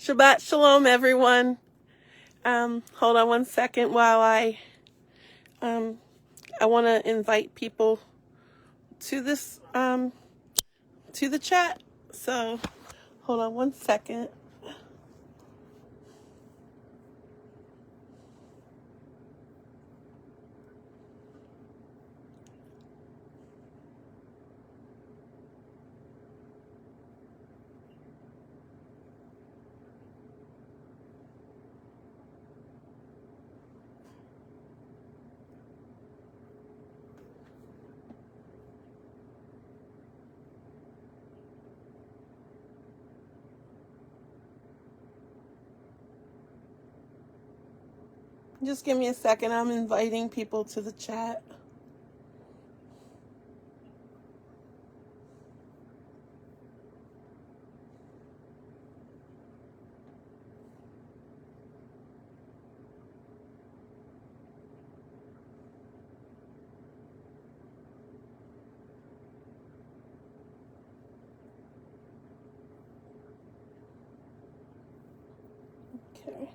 Shabbat Shalom, everyone. Hold on one second while I want to invite people to this, to the chat. So, hold on one second. Just give me a second. I'm inviting people to the chat. Okay.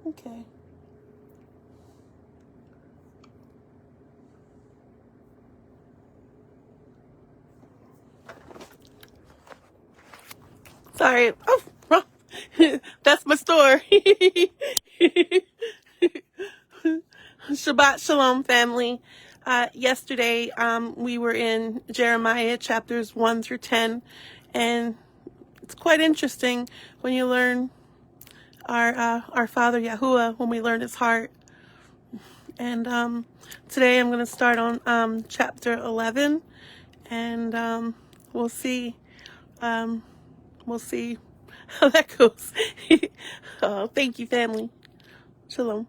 Okay. Sorry. Oh, that's my store. Shabbat Shalom, family. Yesterday, we were in Jeremiah chapters 1 through 10, and it's quite interesting when you learn our Father Yahuwah, when we learn His heart. And today I'm going to start on chapter 11, and we'll see. We'll see how that goes. Oh, thank you, family. Shalom.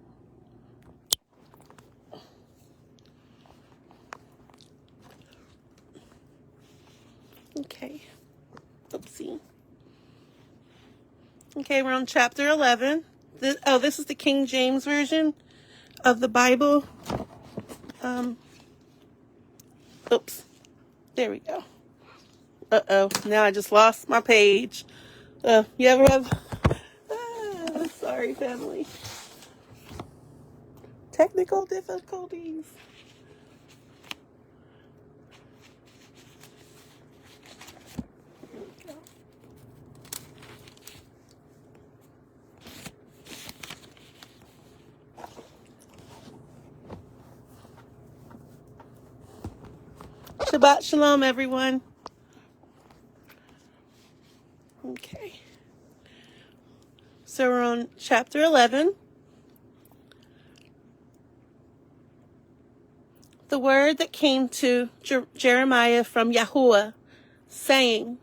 Okay. Oopsie. Okay, we're on chapter 11. This is the King James Version of the Bible. Oops. There we go. Uh-oh. Now I just lost my page. You ever have... sorry, family. Technical difficulties. Shabbat Shalom, everyone. Okay. So we're on chapter 11. The word that came to Jeremiah from Yahuwah, saying,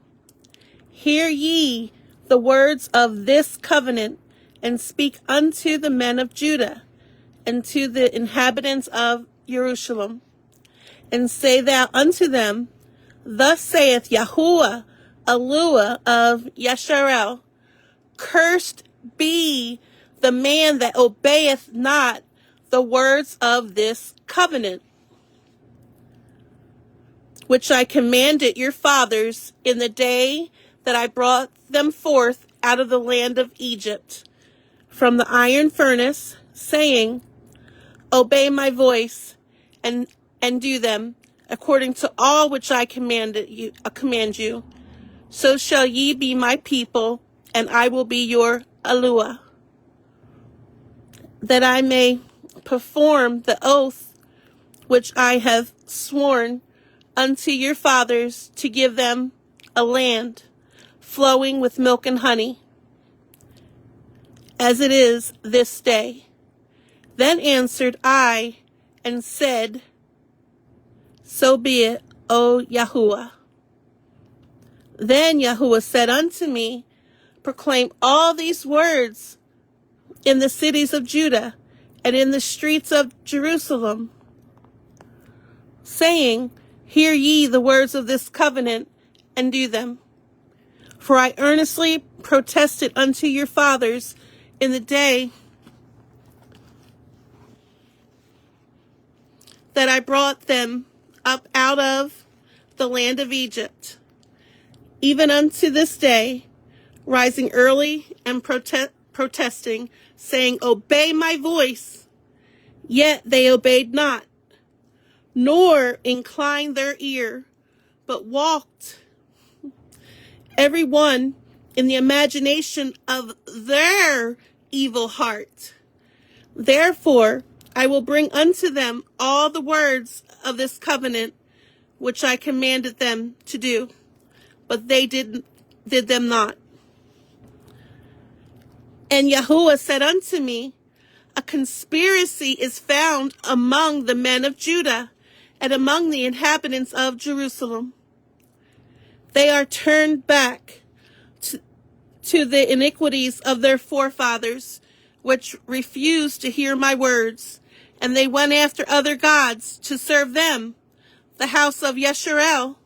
Hear ye the words of this covenant, and speak unto the men of Judah, and to the inhabitants of Jerusalem, and say thou unto them, Thus saith Yahuwah, Eluah of Yasharel, Cursed be the man that obeyeth not the words of this covenant, which I commanded your fathers in the day that I brought them forth out of the land of Egypt, from the iron furnace, saying, Obey my voice, and do them, according to all which I command you. So shall ye be my people, and I will be your Eluah, that I may perform the oath which I have sworn unto your fathers, to give them a land flowing with milk and honey, as it is this day. Then answered I and said, So be it, O Yahuwah. Then Yahuwah said unto me, proclaim all these words in the cities of Judah and in the streets of Jerusalem, saying, hear ye the words of this covenant, and do them. For I earnestly protested unto your fathers in the day that I brought them up out of the land of Egypt, even unto this day, rising early and protesting, saying, obey my voice. Yet they obeyed not, nor inclined their ear, but walked every one in the imagination of their evil heart. Therefore I will bring unto them all the words of this covenant which I commanded them to do, but they did them not. And Yahuwah said unto me, a conspiracy is found among the men of Judah and among the inhabitants of Jerusalem. They are turned back to the iniquities of their forefathers, which refused to hear my words, and they went after other gods to serve them. The house of Yeshuel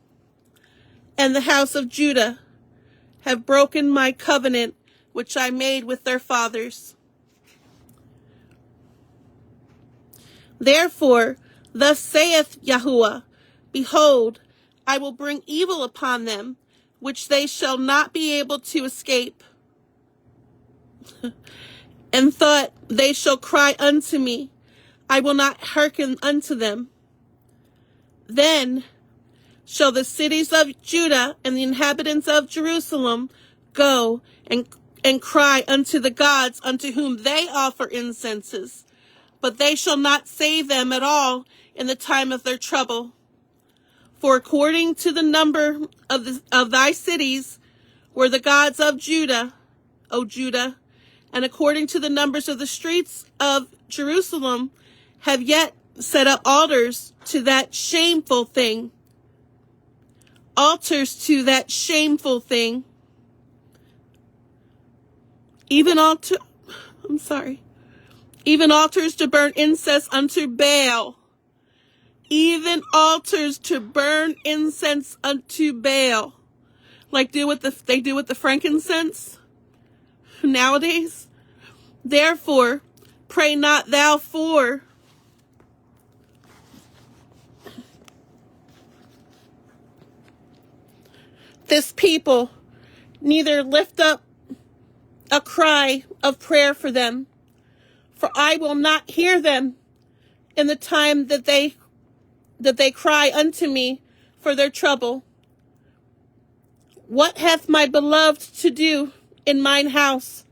and the house of Judah have broken my covenant which I made with their fathers. Therefore, thus saith Yahuwah, behold, I will bring evil upon them, which they shall not be able to escape. And thought they shall cry unto me, I will not hearken unto them. Then shall the cities of Judah and the inhabitants of Jerusalem go and cry unto the gods unto whom they offer incenses, but they shall not save them at all in the time of their trouble. For according to the number of thy cities were the gods of Judah, O Judah, and according to the numbers of the streets of Jerusalem have yet set up altars to that shameful thing. Altars to that shameful thing. Even altars to burn incense unto Baal. Even altars to burn incense unto Baal. Like they do with the frankincense nowadays. Therefore, pray not thou for this people, neither lift up a cry of prayer for them, for I will not hear them in the time that they cry unto me for their trouble. What hath my beloved to do in mine house,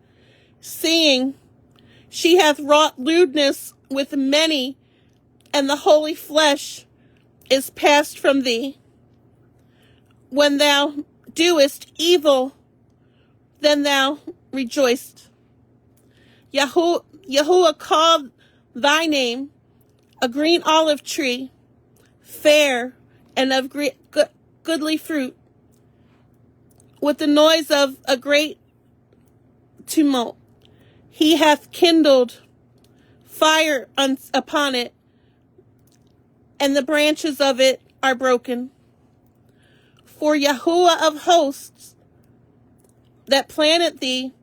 seeing she hath wrought lewdness with many, and the holy flesh is passed from thee? When thou doest evil, then thou rejoiced. Yahuwah called thy name a green olive tree, fair and of goodly fruit, with the noise of a great tumult. He hath kindled fire upon it, and the branches of it are broken. For Yahuwah of hosts that planted thee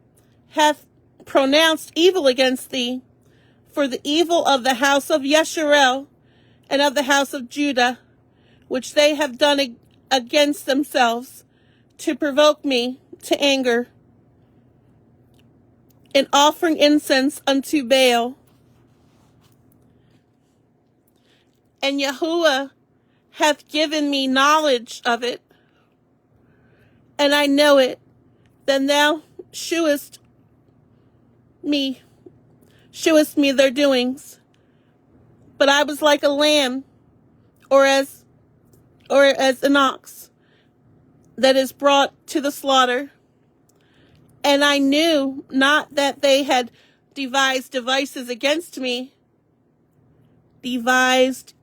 hath pronounced evil against thee, for the evil of the house of Yeshuel and of the house of Judah, which they have done against themselves, to provoke me to anger, in offering incense unto Baal. And Yahuwah hath given me knowledge of it, and I know it. Then thou shewest me their doings. But I was like a lamb, or as an ox that is brought to the slaughter. And I knew not that they had devised devices against me. Devices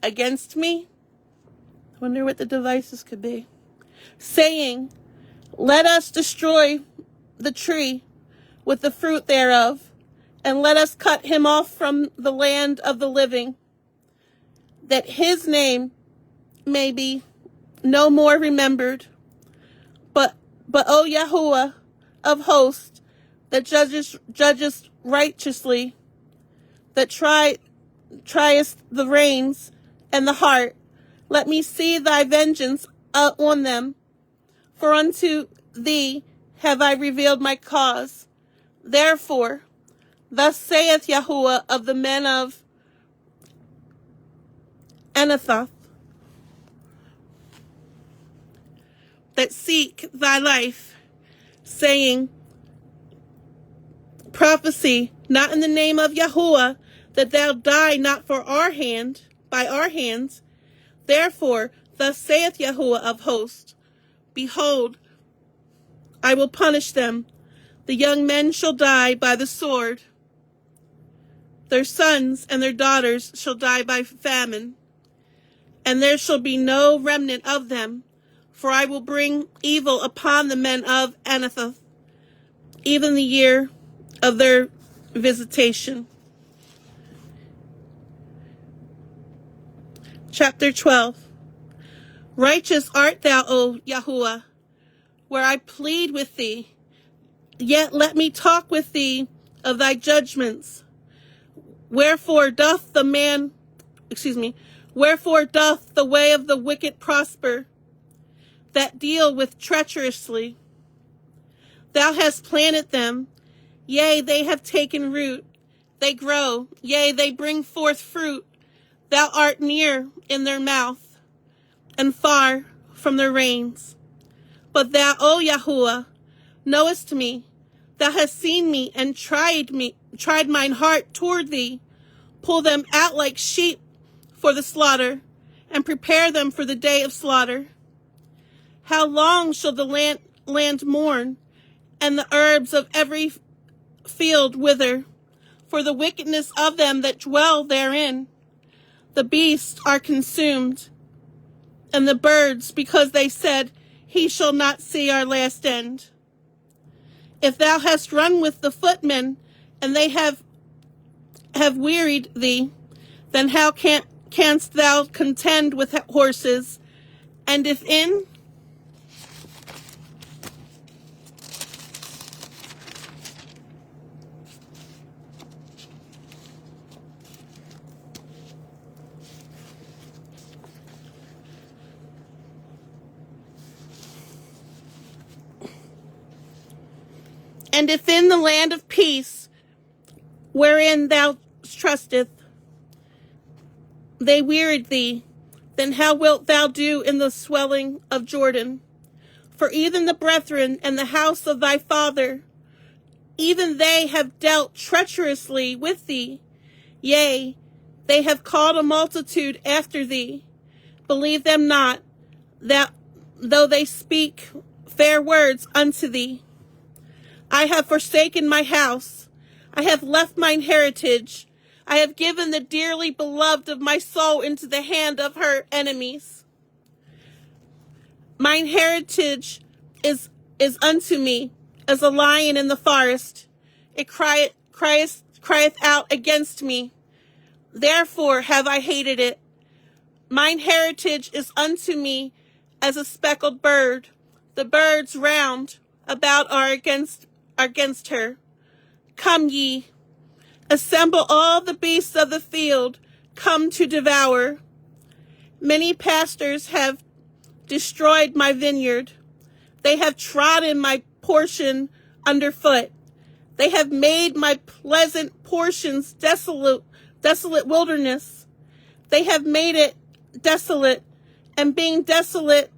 against me? Wonder what the devices could be. Saying, let us destroy the tree with the fruit thereof, and let us cut him off from the land of the living, that his name may be no more remembered. But O Yahuwah of hosts, that judgest righteously, that triest the reins and the heart, let me see thy vengeance on them. For unto thee have I revealed my cause. Therefore, thus saith Yahuwah of the men of Anathoth, that seek thy life, saying, prophecy not in the name of Yahuwah, that thou die not for our hand, by our hands. Therefore, thus saith Yahuwah of hosts, behold, I will punish them. The young men shall die by the sword. Their sons and their daughters shall die by famine, and there shall be no remnant of them. For I will bring evil upon the men of Anathoth, even the year of their visitation. Chapter 12. Righteous art thou, O Yahuwah, where I plead with thee. Yet let me talk with thee of thy judgments. Wherefore doth the way of the wicked prosper, that deal with treacherously? Thou hast planted them, yea, they have taken root. They grow, yea, they bring forth fruit. Thou art near in their mouth, and far from their reins. But thou, O Yahuwah, knowest me. Thou hast seen me and tried mine heart toward thee. Pull them out like sheep for the slaughter, and prepare them for the day of slaughter. How long shall the land mourn, and the herbs of every field wither? For the wickedness of them that dwell therein. The beasts are consumed, and the birds, because they said, he shall not see our last end. If thou hast run with the footmen, and they have wearied thee, then how canst thou contend with horses? And if in the land of peace, wherein thou trustest, they wearied thee, then how wilt thou do in the swelling of Jordan? For even the brethren and the house of thy father, even they have dealt treacherously with thee. Yea, they have called a multitude after thee. Believe them not, that though they speak fair words unto thee. I have forsaken my house. I have left mine heritage. I have given the dearly beloved of my soul into the hand of her enemies. Mine heritage is unto me as a lion in the forest. It crieth out against me. Therefore have I hated it. Mine heritage is unto me as a speckled bird. The birds round about are against her. Come ye, assemble all the beasts of the field, come to devour. Many pastors have destroyed my vineyard. They have trodden my portion underfoot. They have made my pleasant portions desolate wilderness. They have made it desolate, and being desolate,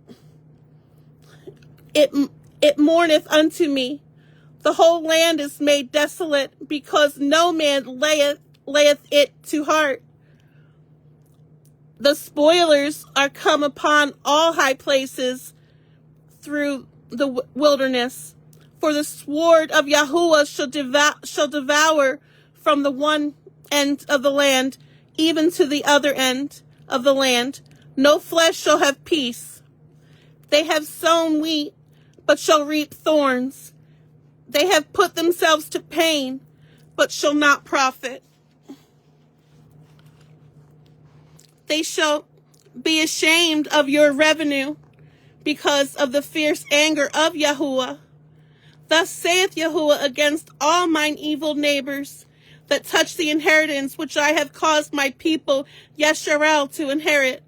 it mourneth unto me. The whole land is made desolate, because no man layeth it to heart. The spoilers are come upon all high places through the wilderness. For the sword of Yahuwah shall devour from the one end of the land, even to the other end of the land. No flesh shall have peace. They have sown wheat, but shall reap thorns. They have put themselves to pain, but shall not profit. They shall be ashamed of your revenue because of the fierce anger of Yahuwah. Thus saith Yahuwah against all mine evil neighbors that touch the inheritance which I have caused my people Yasharel to inherit.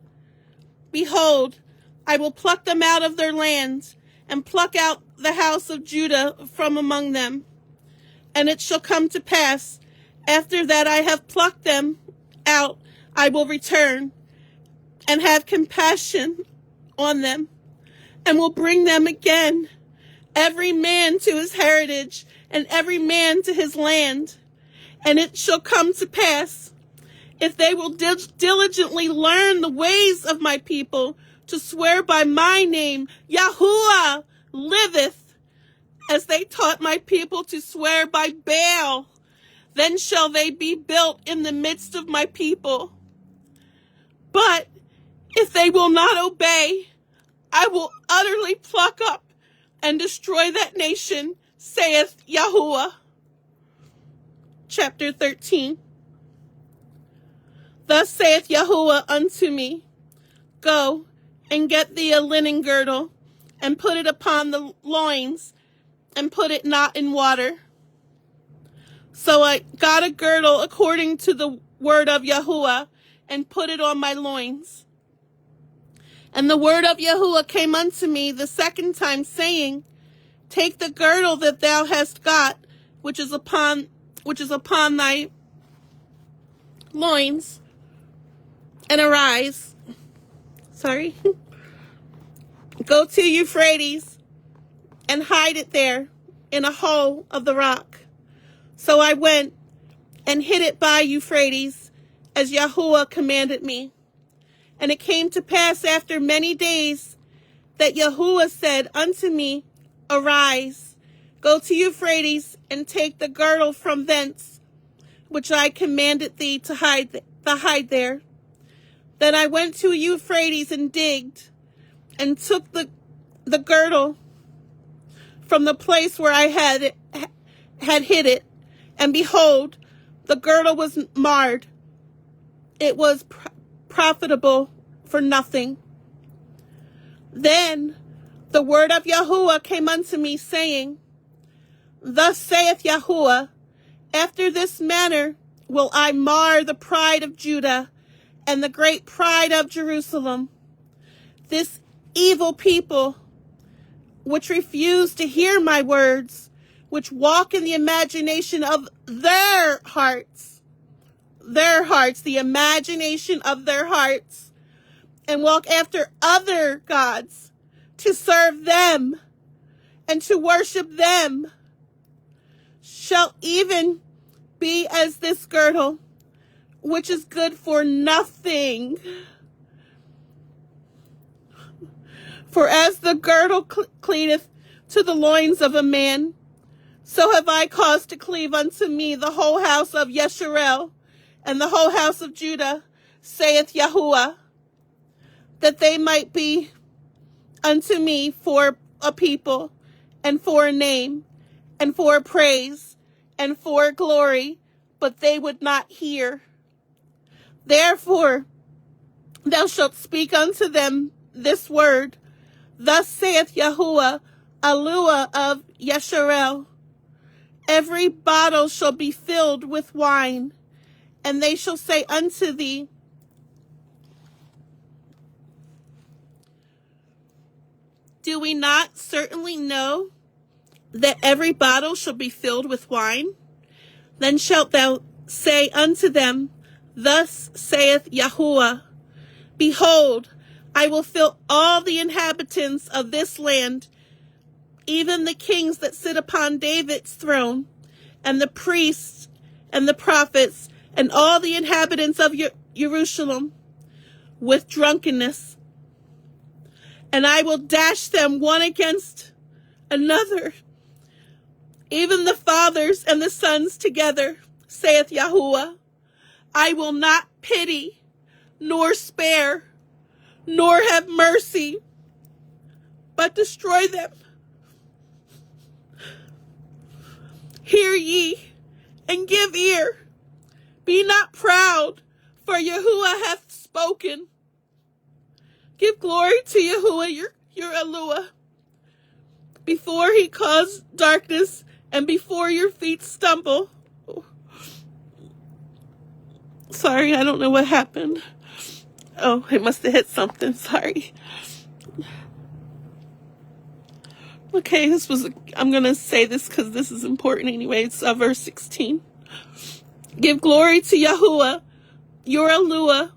Behold, I will pluck them out of their lands, and pluck out the house of Judah from among them. And it shall come to pass, after that I have plucked them out, I will return, and have compassion on them, and will bring them again, every man to his heritage, and every man to his land. And it shall come to pass, if they will diligently learn the ways of my people, to swear by my name, Yahuwah liveth, as they taught my people to swear by Baal, then shall they be built in the midst of my people. But if they will not obey, I will utterly pluck up and destroy that nation, saith Yahuwah. Chapter 13. Thus saith Yahuwah unto me, Go and get thee a linen girdle, and put it upon the loins, and put it not in water. So I got a girdle according to the word of Yahuwah, and put it on my loins. And the word of Yahuwah came unto me the second time, saying, Take the girdle that thou hast got, which is upon thy loins, and arise. Go to Euphrates, and hide it there in a hole of the rock. So I went and hid it by Euphrates, as Yahuwah commanded me. And it came to pass after many days that Yahuwah said unto me, Arise, go to Euphrates, and take the girdle from thence, which I commanded thee to hide there. Then I went to Euphrates and digged, and took the girdle from the place where I had hid it, and behold, the girdle was marred. It was profitable for nothing. Then the word of Yahuwah came unto me, saying, Thus saith Yahuwah, After this manner will I mar the pride of Judah, and the great pride of Jerusalem. This evil people, which refuse to hear my words, which walk in the imagination of their hearts, the imagination of their hearts, and walk after other gods, to serve them and to worship them, shall even be as this girdle, which is good for nothing. For as the girdle cleaveth to the loins of a man, so have I caused to cleave unto me the whole house of Yasharel, and the whole house of Judah, saith Yahuwah, that they might be unto me for a people, and for a name, and for a praise, and for glory, but they would not hear. Therefore thou shalt speak unto them this word, Thus saith Yahuwah, Alua of Yasharel, Every bottle shall be filled with wine, and they shall say unto thee, Do we not certainly know that every bottle shall be filled with wine? Then shalt thou say unto them, Thus saith Yahuwah, Behold, I will fill all the inhabitants of this land, even the kings that sit upon David's throne, and the priests, and the prophets, and all the inhabitants of Jerusalem, with drunkenness. And I will dash them one against another, even the fathers and the sons together, saith Yahuwah. I will not pity, nor spare, nor have mercy, but destroy them. Hear ye, and give ear. Be not proud, for Yahuwah hath spoken. Give glory to Yahuwah, your Eluah, before he cause darkness, and before your feet stumble. Sorry, I don't know what happened. Oh, it must have hit something. Sorry. Okay, I'm going to say this because this is important anyway. It's verse 16. Give glory to Yahuwah, your Eluah,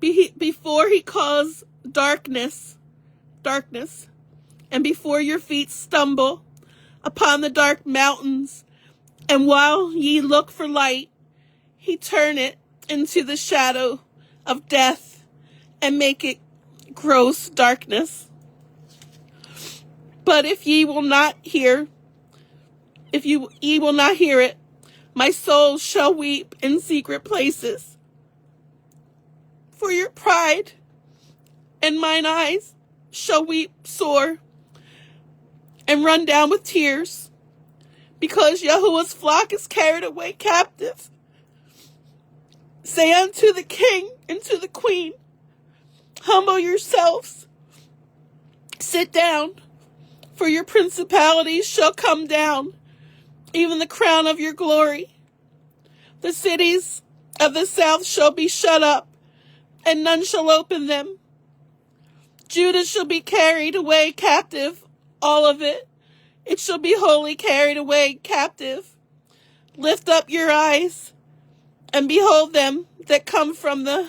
before he cause darkness, and before your feet stumble upon the dark mountains. And while ye look for light, he turn it into the shadow of death and make it gross darkness. But if ye will not hear it, my soul shall weep in secret places for your pride, and mine eyes shall weep sore and run down with tears, because Yahuwah's flock is carried away captive. Say unto the king and to the queen, humble yourselves, sit down, for your principalities shall come down, even the crown of your glory. The cities of the south shall be shut up, and none shall open them. Judah shall be carried away captive, all of it. It shall be wholly carried away captive. Lift up your eyes, and behold them that come from the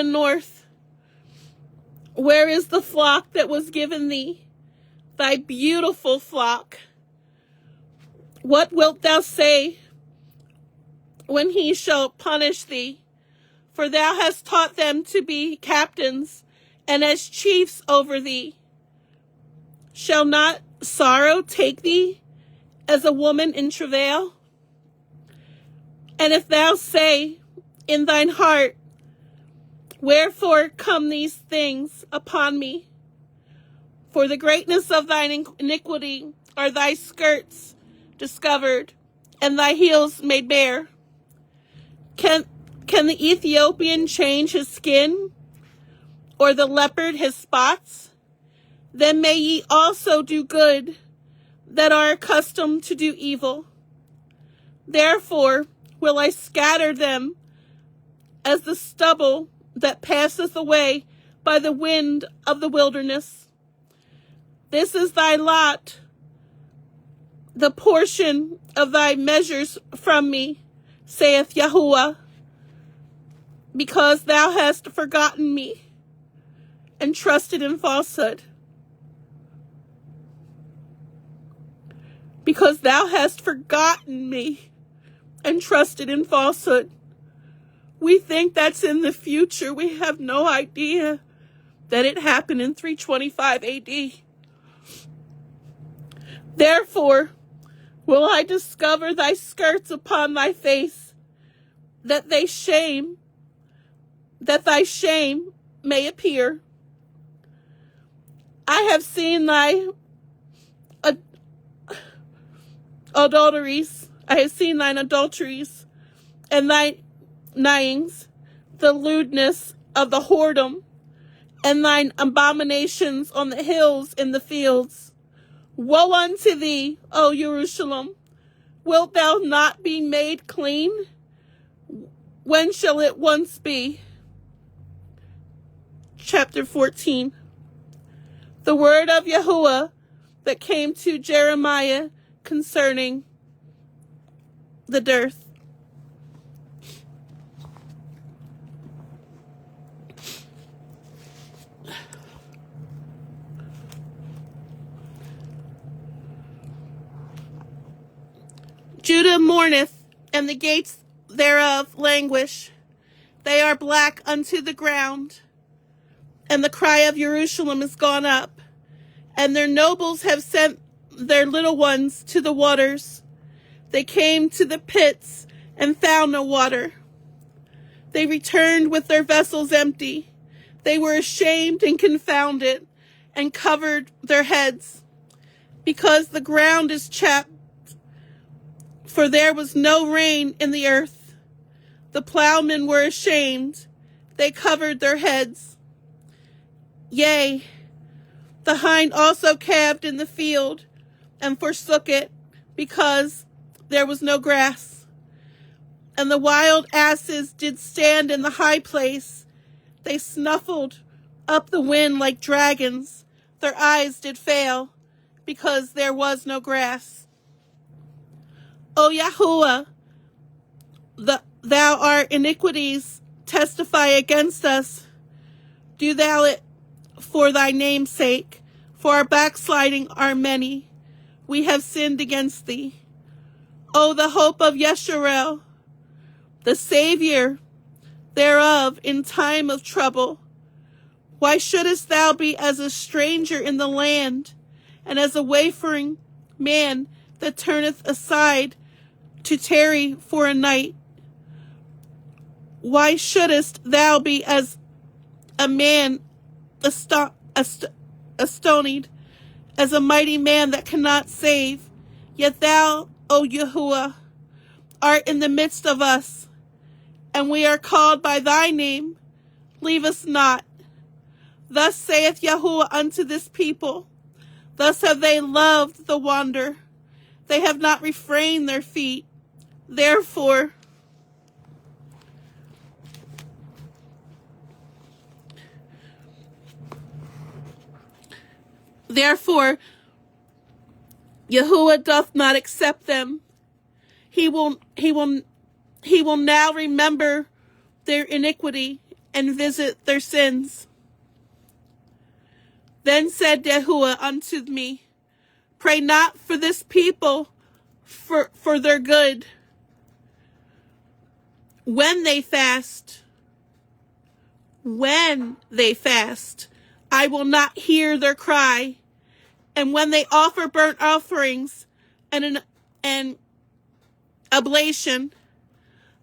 north. Where is the flock that was given thee, thy beautiful flock? What wilt thou say when he shall punish thee? For thou hast taught them to be captains, and as chiefs over thee. Shall not sorrow take thee as a woman in travail? And if thou say in thine heart, wherefore come these things upon me? For the greatness of thine iniquity are thy skirts discovered, and thy heels made bare. Can the Ethiopian change his skin, or the leopard his spots? Then may ye also do good that are accustomed to do evil. Therefore will I scatter them as the stubble that passeth away by the wind of the wilderness. This is thy lot, the portion of thy measures from me, saith Yahuwah, because thou hast forgotten me and trusted in falsehood. Because thou hast forgotten me and trusted in falsehood. We think that's in the future. We have no idea that it happened in 325 AD. Therefore will I discover thy skirts upon thy face, that thy shame may appear. I have seen thy adulteries. I have seen thine adulteries and thy nightings, the lewdness of the whoredom, and thine abominations on the hills in the fields. Woe unto thee, O Jerusalem! Wilt thou not be made clean? When shall it once be? Chapter 14. The word of Yahuwah that came to Jeremiah concerning the dearth. Judah mourneth, and the gates thereof languish. They are black unto the ground. and the cry of Jerusalem is gone up, and their nobles have sent their little ones to the waters. They came to the pits and found no water. They returned with their vessels empty. They were ashamed and confounded, and covered their heads, because the ground is chapped, for there was no rain in the earth. The plowmen were ashamed. They covered their heads. Yea, the hind also calved in the field, and forsook it, because there was no grass. And the wild asses did stand in the high place. They snuffled up the wind like dragons. Their eyes did fail, because there was no grass. O Yahuwah, thou our iniquities testify against us. Do thou it for thy name's sake, for our backsliding are many. We have sinned against thee. O the hope of Yeshurun, the Savior thereof in time of trouble. Why shouldest thou be as a stranger in the land, and as a wayfaring man that turneth aside to tarry for a night? Why shouldest thou be as a man astonied, as a mighty man that cannot save? Yet thou, O Yahuwah, art in the midst of us, and we are called by thy name. Leave us not. Thus saith Yahuwah unto this people, thus have they loved the wander. They have not refrained their feet. Therefore, Yahuwah doth not accept them. He will now remember their iniquity and visit their sins. Then said Yahuwah unto me, pray not for this people for their good. When they fast, I will not hear their cry. And when they offer burnt offerings and an oblation,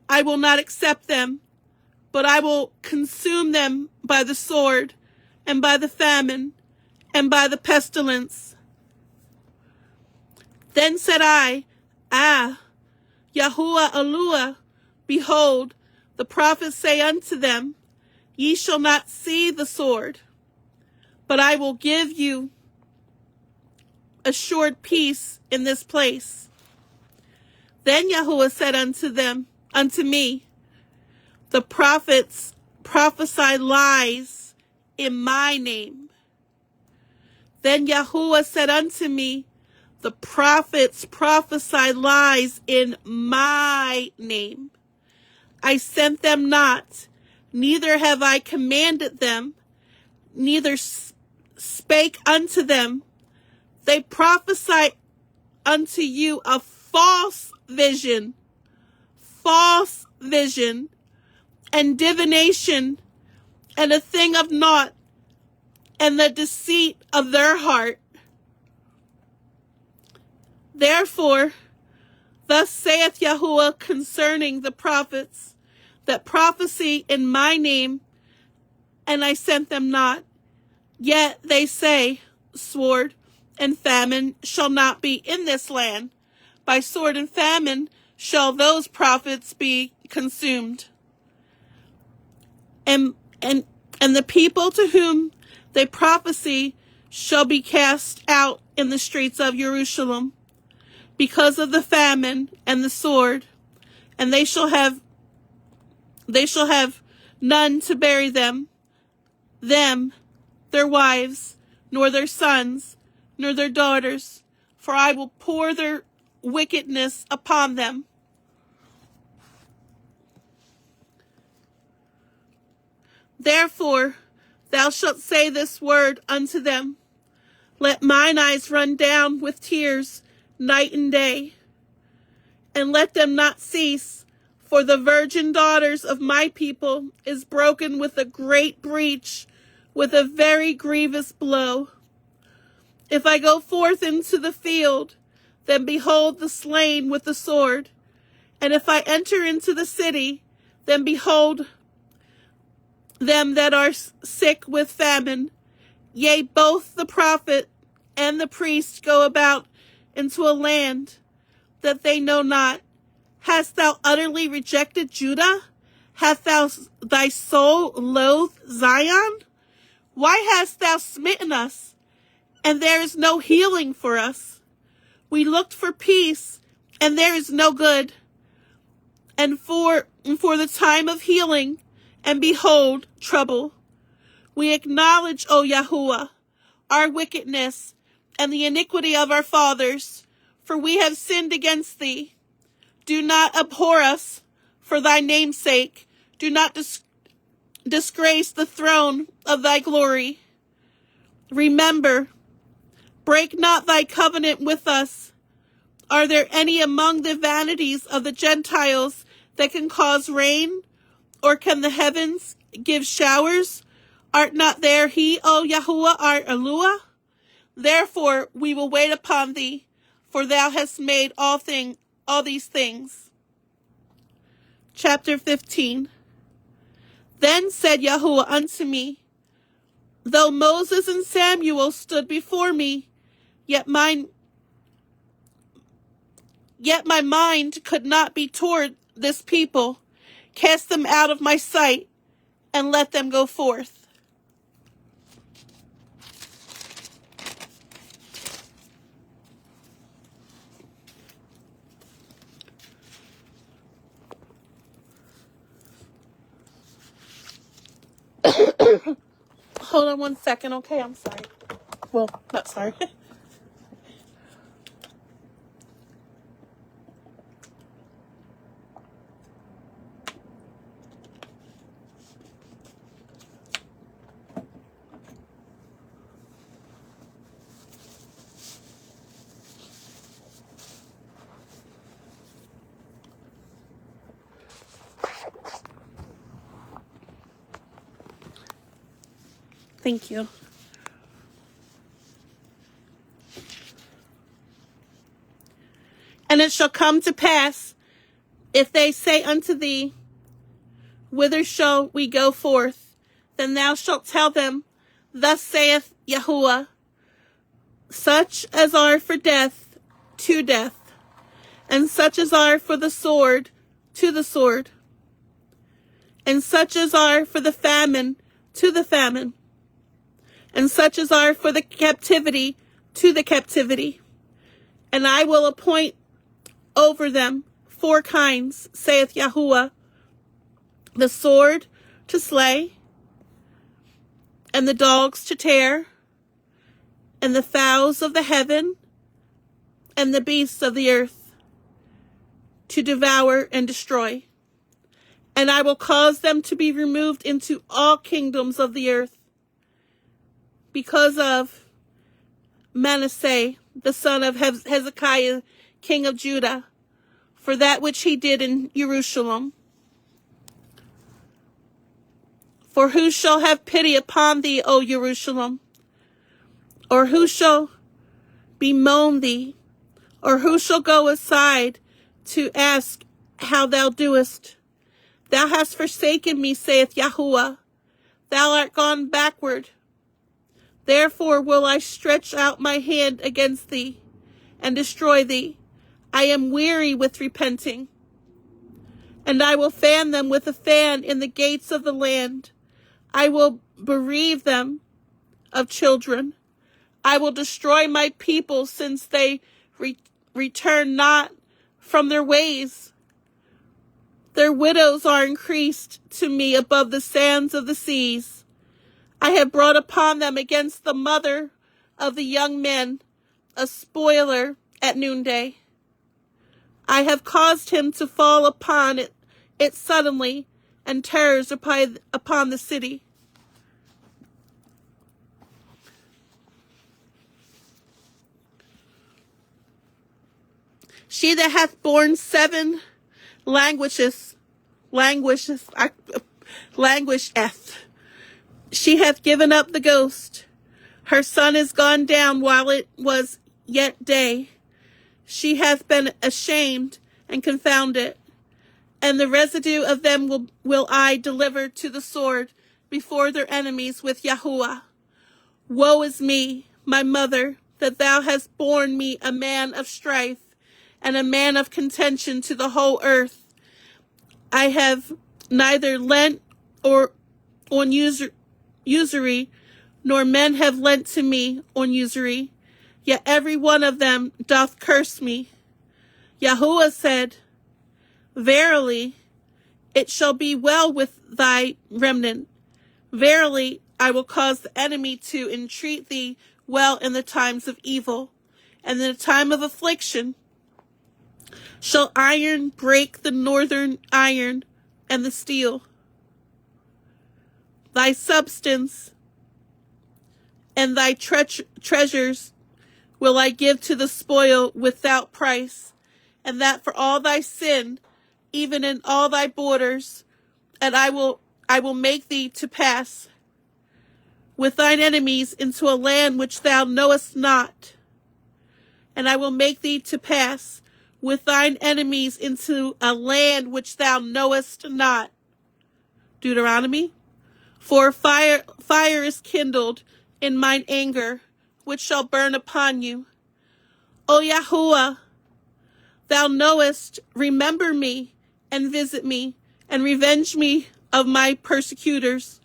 I will not accept them, but I will consume them by the sword, and by the famine, and by the pestilence. Then said I, Yahuwah Eluah, behold, the prophets say unto them, ye shall not see the sword, but I will give you assured peace in this place. Then Yahuwah said unto me, the prophets prophesy lies in my name. Then Yahuwah said unto me, the prophets prophesy lies in my name. I sent them not, neither have I commanded them, neither spake unto them. They prophesy unto you a false vision, and divination, and a thing of naught, and the deceit of their heart. Therefore, thus saith Yahuwah concerning the prophets that prophesy in my name, and I sent them not. Yet they say, sword and famine shall not be in this land. By sword and famine shall those prophets be consumed. And the people to whom they prophesy shall be cast out in the streets of Jerusalem, because of the famine and the sword, and they shall have none to bury them, their wives, nor their sons, nor their daughters, for I will pour their wickedness upon them. Therefore thou shalt say this word unto them, let mine eyes run down with tears night and day, and let them not cease, for the virgin daughters of my people is broken with a great breach with a very grievous blow. If I go forth into the field, then behold the slain with the sword. And if I enter into the city, then behold them that are sick with famine. Yea, both the prophet and the priest go about into a land that they know not. Hast thou utterly rejected Judah? Hath thou thy soul loathed Zion? Why hast thou smitten us, and there is no healing for us? We looked for peace, and there is no good, and for the time of healing, and behold, trouble. We acknowledge, O Yahuwah, our wickedness, and the iniquity of our fathers, for we have sinned against thee. Do not abhor us for thy name's sake. Do not disgrace the throne of thy glory. Remember, break not thy covenant with us. Are there any among the vanities of the Gentiles that can cause rain, or can the heavens give showers? Art not there he, O Yahuwah, our Eluah? Therefore we will wait upon thee, for thou hast made all these things. Chapter 15. Then said Yahuwah unto me, though Moses and Samuel stood before me, yet my mind could not be toward this people. Cast them out of my sight, and let them go forth. Hold on one second, okay? I'm sorry. Well, not sorry. Thank you. And it shall come to pass, if they say unto thee, whither shall we go forth? Then thou shalt tell them, thus saith Yahuwah, such as are for death, to death, and such as are for the sword, to the sword, and such as are for the famine, to the famine, and such as are for the captivity, to the captivity. And I will appoint over them 4 kinds, saith Yahuwah, the sword to slay, and the dogs to tear, and the fowls of the heaven, and the beasts of the earth, to devour and destroy. And I will cause them to be removed into all kingdoms of the earth, because of Manasseh, the son of Hezekiah, king of Judah, for that which he did in Jerusalem. For who shall have pity upon thee, O Jerusalem? Or who shall bemoan thee? Or who shall go aside to ask how thou doest? Thou hast forsaken me, saith Yahuwah. Thou art gone backward. Therefore will I stretch out my hand against thee, and destroy thee. I am weary with repenting. And I will fan them with a fan in the gates of the land. I will bereave them of children. I will destroy my people, since they return not from their ways. Their widows are increased to me above the sands of the seas. I have brought upon them against the mother of the young men a spoiler at noonday. I have caused him to fall upon it suddenly, and terrors upon the city. She that hath borne 7 languisheth, She hath given up the ghost. Her sun is gone down while it was yet day. She hath been ashamed and confounded, and the residue of them will I deliver to the sword before their enemies with Yahuwah. Woe is me, my mother, that thou hast borne me a man of strife and a man of contention to the whole earth. I have neither lent or on usury, nor men have lent to me on usury, yet every one of them doth curse me. Yahuwah said, Verily, it shall be well with thy remnant. Verily, I will cause the enemy to entreat thee well in the times of evil, and in the time of affliction shall iron break the northern iron and the steel. Thy substance and thy treasures will I give to the spoil without price, and that for all thy sin, even in all thy borders, and I will make thee to pass with thine enemies into a land which thou knowest not, and I will make thee to pass with thine enemies into a land which thou knowest not. Deuteronomy. For fire is kindled in mine anger, which shall burn upon you. O Yahuwah, thou knowest, remember me, and visit me, and revenge me of my persecutors.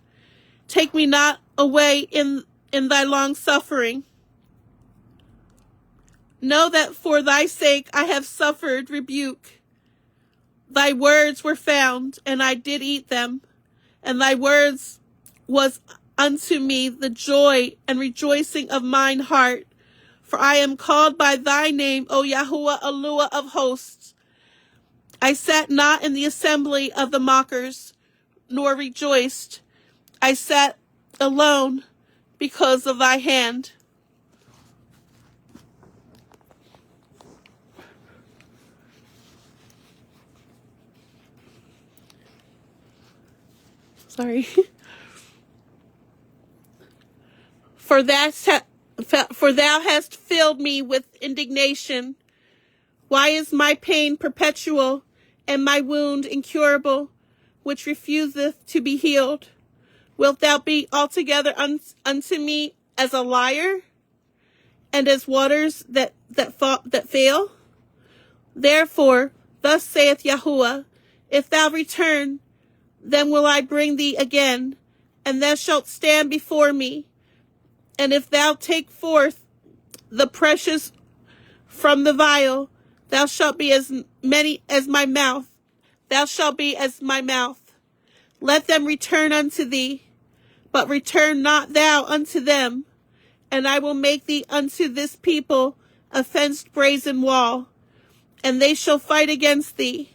Take me not away in thy long suffering. Know that for thy sake I have suffered rebuke. Thy words were found, and I did eat them, and thy words was unto me the joy and rejoicing of mine heart. For I am called by thy name, O Yahuwah, Eluah of hosts. I sat not in the assembly of the mockers, nor rejoiced. I sat alone because of thy hand. Sorry. For thou hast filled me with indignation. Why is my pain perpetual, and my wound incurable, which refuseth to be healed? Wilt thou be altogether unto me as a liar, and as waters that fail? Therefore, thus saith Yahuwah, if thou return, then will I bring thee again, and thou shalt stand before me. And if thou take forth the precious from the vial, thou shalt be as many as my mouth. Thou shalt be as my mouth. Let them return unto thee, but return not thou unto them. And I will make thee unto this people a fenced brazen wall, and they shall fight against thee,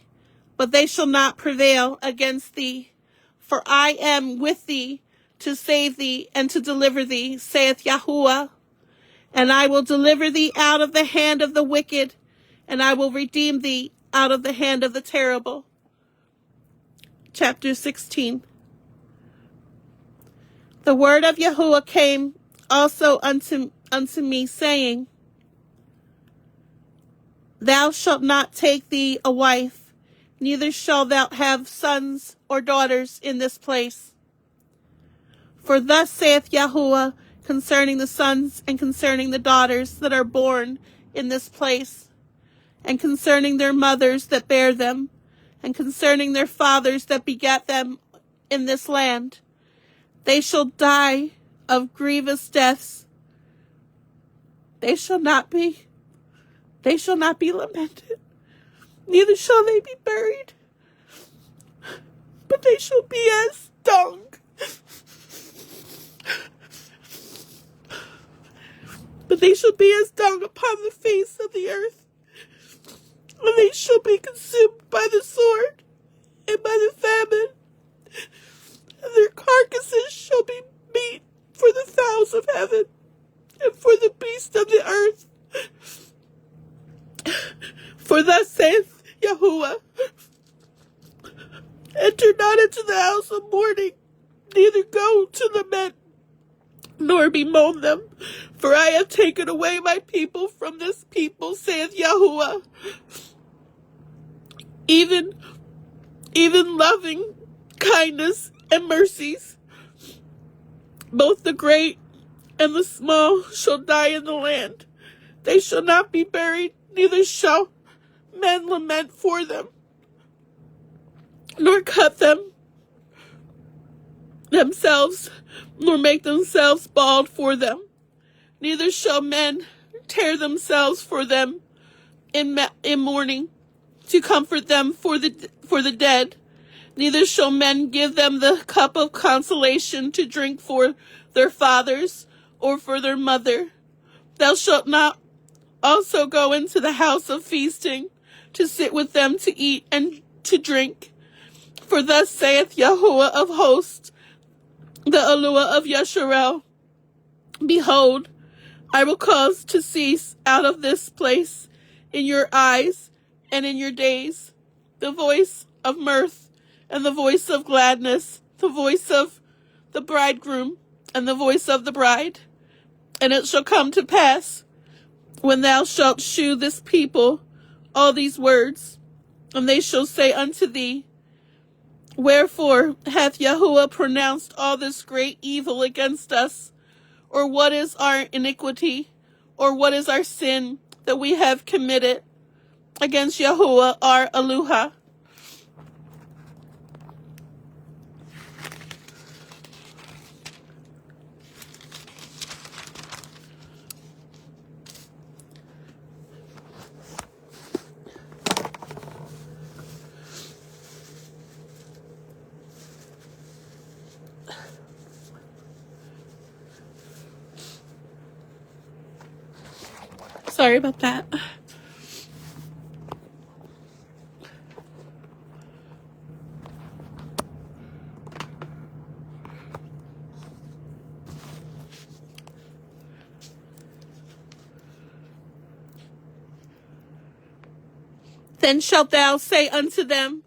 but they shall not prevail against thee. For I am with thee to save thee and to deliver thee, saith Yahuwah. And I will deliver thee out of the hand of the wicked, and I will redeem thee out of the hand of the terrible. Chapter 16. The word of Yahuwah came also unto me, saying, Thou shalt not take thee a wife, neither shalt thou have sons or daughters in this place. For thus saith Yahuwah concerning the sons and concerning the daughters that are born in this place, and concerning their mothers that bear them, and concerning their fathers that begat them in this land. They shall die of grievous deaths. They shall not be lamented, neither shall they be buried, but they shall be as dung. But they shall be as dung upon the face of the earth, and they shall be consumed by the sword and by the famine, and their carcasses shall be meat for the fowls of heaven and for the beasts of the earth. For thus saith Yahuwah, enter not into the house of mourning, neither go to the men, nor bemoan them. For I have taken away my people from this people, saith Yahuwah, even loving kindness and mercies. Both the great and the small shall die in the land. They shall not be buried, neither shall men lament for them, nor cut themselves, nor make themselves bald for them. Neither shall men tear themselves for them in mourning, to comfort them for the dead. Neither shall men give them the cup of consolation to drink for their fathers or for their mother. Thou shalt not also go into the house of feasting to sit with them to eat and to drink. For thus saith Yahuwah of hosts, the Eluah of Yasharel, behold, I will cause to cease out of this place in your eyes and in your days the voice of mirth and the voice of gladness, the voice of the bridegroom and the voice of the bride. And it shall come to pass, when thou shalt shew this people all these words, and they shall say unto thee, wherefore hath Yahuwah pronounced all this great evil against us? Or what is our iniquity? Or what is our sin that we have committed against Yahuwah our Eluah? Sorry about that. Then shalt thou say unto them,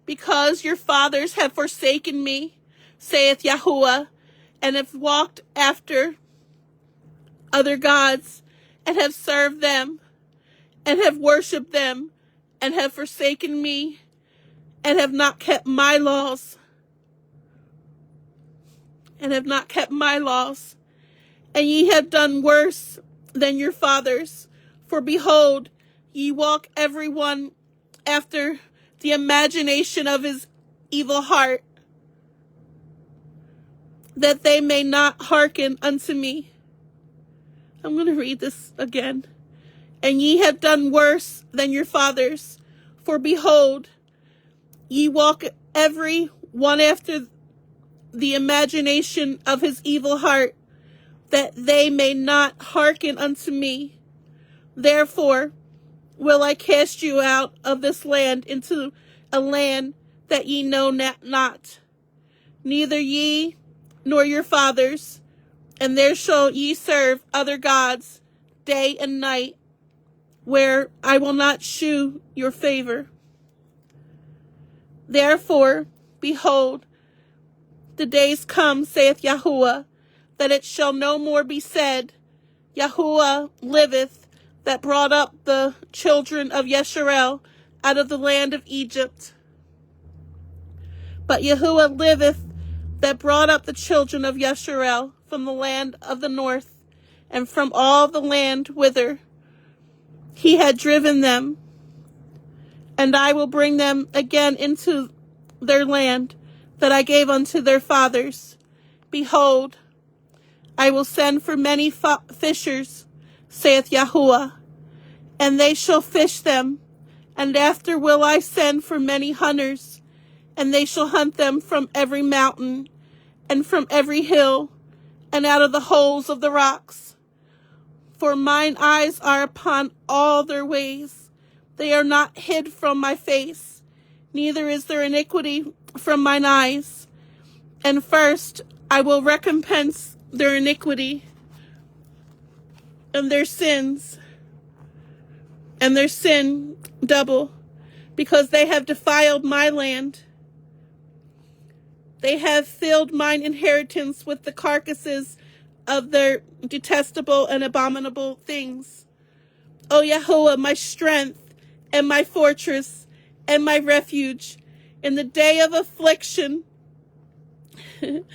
because your fathers have forsaken me, saith Yahuwah, and have walked after other gods, and have served them, and have worshipped them, and have forsaken me, and have not kept my laws, and ye have done worse than your fathers. For behold, ye walk every one after the imagination of his evil heart, that they may not hearken unto me. I'm going to read this again. And ye have done worse than your fathers. For behold, ye walk every one after the imagination of his evil heart, that they may not hearken unto me. Therefore will I cast you out of this land into a land that ye know not, neither ye nor your fathers, and there shall ye serve other gods day and night, where I will not shew your favor. Therefore, behold, the days come, saith Yahuwah, that it shall no more be said, Yahuwah liveth, that brought up the children of Yasharel out of the land of Egypt. But Yahuwah liveth, that brought up the children of Yasharel from the land of the north, and from all the land whither he had driven them. And I will bring them again into their land that I gave unto their fathers. Behold, I will send for many fishers, saith Yahuwah, and they shall fish them. And after will I send for many hunters, and they shall hunt them from every mountain, and from every hill, and out of the holes of the rocks. For mine eyes are upon all their ways. They are not hid from my face, neither is there iniquity from mine eyes. And first I will recompense their iniquity and their sins, and their sin double, because they have defiled my land. They have filled mine inheritance with the carcasses of their detestable and abominable things. O Yahuwah, my strength and my fortress and my refuge, in the day of affliction, the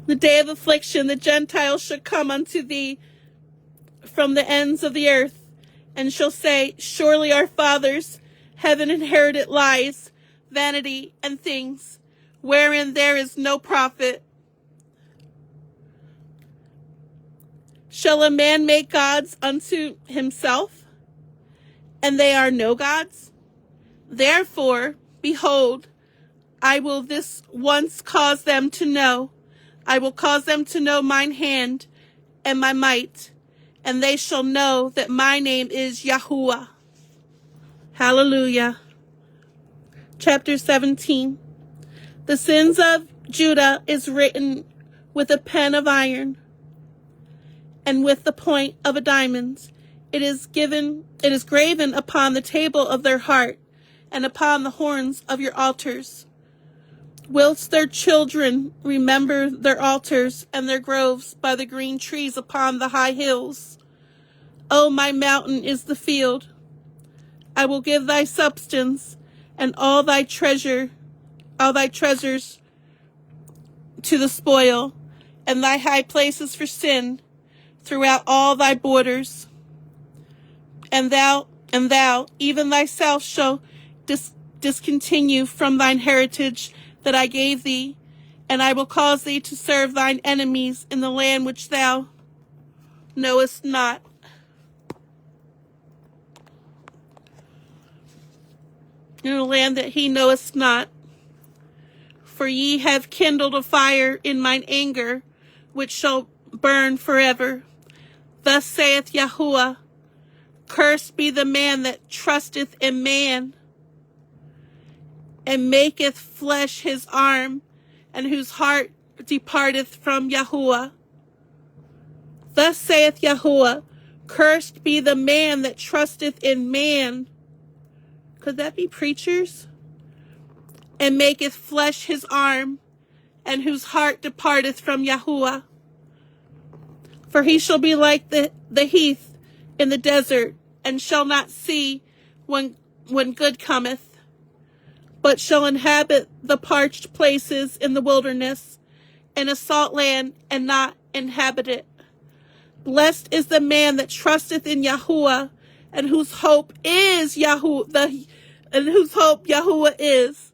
day of affliction, the Gentiles shall come unto thee from the ends of the earth, and shall say, surely our fathers have inherited lies, vanity, and things, wherein there is no profit. Shall a man make gods unto himself, and they are no gods? Therefore, behold, I will this once cause them to know. I will cause them to know mine hand and my might, and they shall know that my name is Yahuwah. Hallelujah. Chapter 17. The sins of Judah is written with a pen of iron and with the point of a diamond. It is graven upon the table of their heart and upon the horns of your altars. Whilst their children remember their altars and their groves by the green trees upon the high hills. O my mountain is the field. I will give thy substance and all thy treasures to the spoil, and thy high places for sin throughout all thy borders. And thou, even thyself, shall discontinue from thine heritage that I gave thee, and I will cause thee to serve thine enemies in the land which thou knowest not. In a land that he knoweth not. For ye have kindled a fire in mine anger, which shall burn forever. Thus saith Yahuwah, cursed be the man that trusteth in man, and maketh flesh his arm, and whose heart departeth from Yahuwah. Thus saith Yahuwah, cursed be the man that trusteth in man. Could that be preachers? And maketh flesh his arm, and whose heart departeth from Yahuwah. For he shall be like the heath in the desert, and shall not see when good cometh, but shall inhabit the parched places in the wilderness, in a salt land, and not inhabit it. Blessed is the man that trusteth in Yahuwah, and whose hope is Yahuwah is.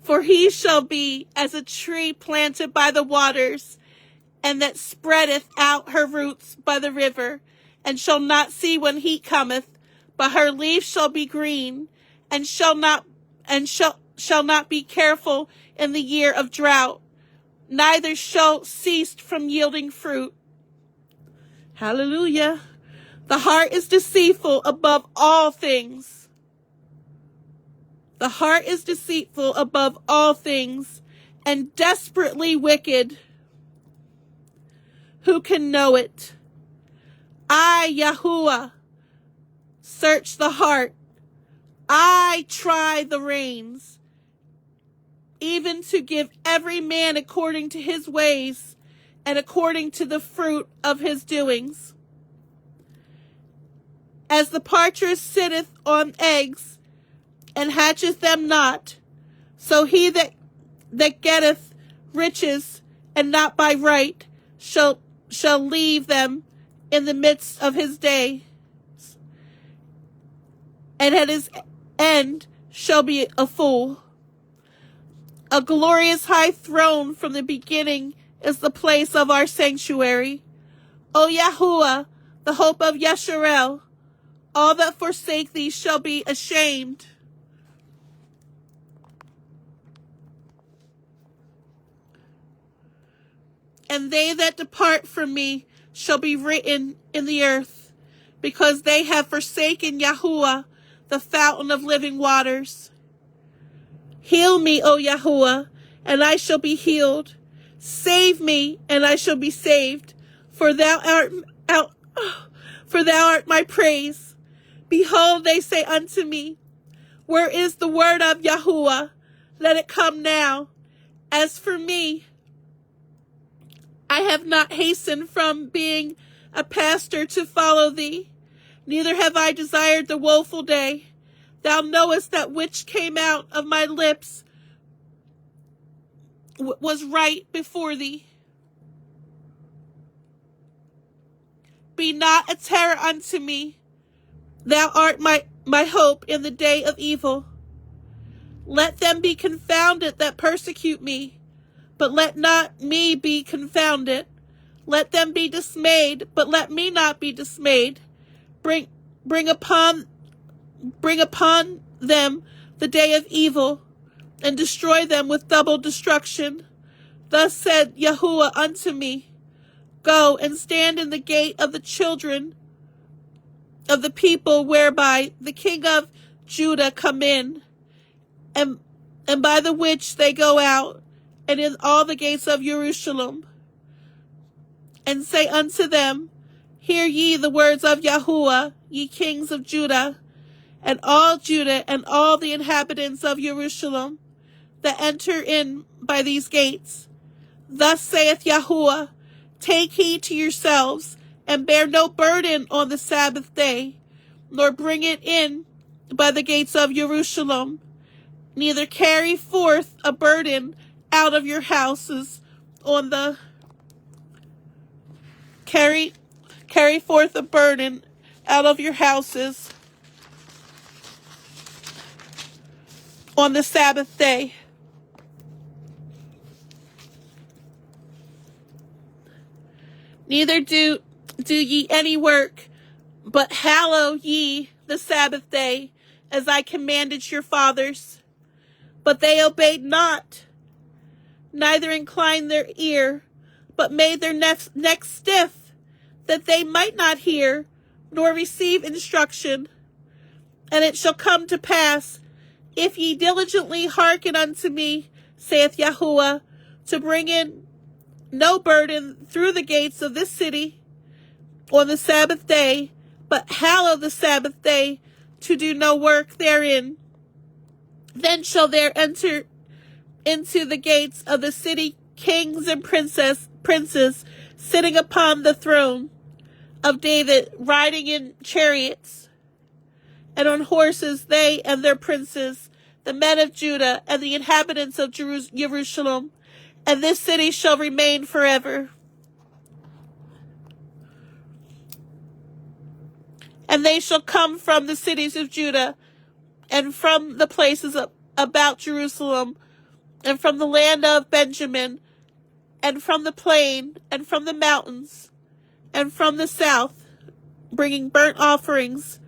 For he shall be as a tree planted by the waters, and that spreadeth out her roots by the river, and shall not see when heat cometh, but her leaf shall be green, and shall not be careful in the year of drought, neither shall cease from yielding fruit. Hallelujah. The heart is deceitful above all things. The heart is deceitful above all things, and desperately wicked. Who can know it? I, Yahuwah, search the heart. I try the reins, even to give every man according to his ways, and according to the fruit of his doings. As the partridge sitteth on eggs, and hatcheth them not, so he that getteth riches, and not by right, shall leave them in the midst of his day, and at his end shall be a fool. A glorious high throne from the beginning is the place of our sanctuary. O Yahuwah, the hope of Yasharel, all that forsake thee shall be ashamed. And they that depart from me shall be written in the earth, because they have forsaken Yahuwah, the fountain of living waters. Heal me, O Yahuwah, and I shall be healed. Save me, and I shall be saved, for thou art my praise. Behold, they say unto me, Where is the word of Yahuwah? Let it come now. As for me, I have not hastened from being a pastor to follow thee, neither have I desired the woeful day. Thou knowest that which came out of my lips was right before thee. Be not a terror unto me. Thou art my hope in the day of evil. Let them be confounded that persecute me, but let not me be confounded. Let them be dismayed, but let me not be dismayed. Bring upon them the day of evil, and destroy them with double destruction. Thus said Yahuwah unto me, Go and stand in the gate of the children of the people, whereby the king of Judah come in, and by the which they go out, and in all the gates of Jerusalem, and say unto them, Hear ye the words of Yahuwah, ye kings of Judah, and all Judah, and all the inhabitants of Jerusalem, that enter in by these gates. Thus saith Yahuwah, Take heed to yourselves, and bear no burden on the Sabbath day, nor bring it in by the gates of Jerusalem, neither carry forth a burden out of your houses on the carry forth a burden out of your houses on the Sabbath day. Neither do ye any work, but hallow ye the Sabbath day, as I commanded your fathers. But they obeyed not, neither inclined their ear, but made their neck stiff, that they might not hear, nor receive instruction. And it shall come to pass, if ye diligently hearken unto me, saith Yahuwah, to bring in no burden through the gates of this city on the Sabbath day, but hallow the Sabbath day, to do no work therein. Then shall there enter into the gates of the city kings and princes sitting upon the throne of David, riding in chariots, and on horses, they and their princes, the men of Judah, and the inhabitants of Jerusalem, and this city shall remain forever. And they shall come from the cities of Judah, and from the places about Jerusalem, and from the land of Benjamin, and from the plain, and from the mountains, and from the south, bringing burnt offerings,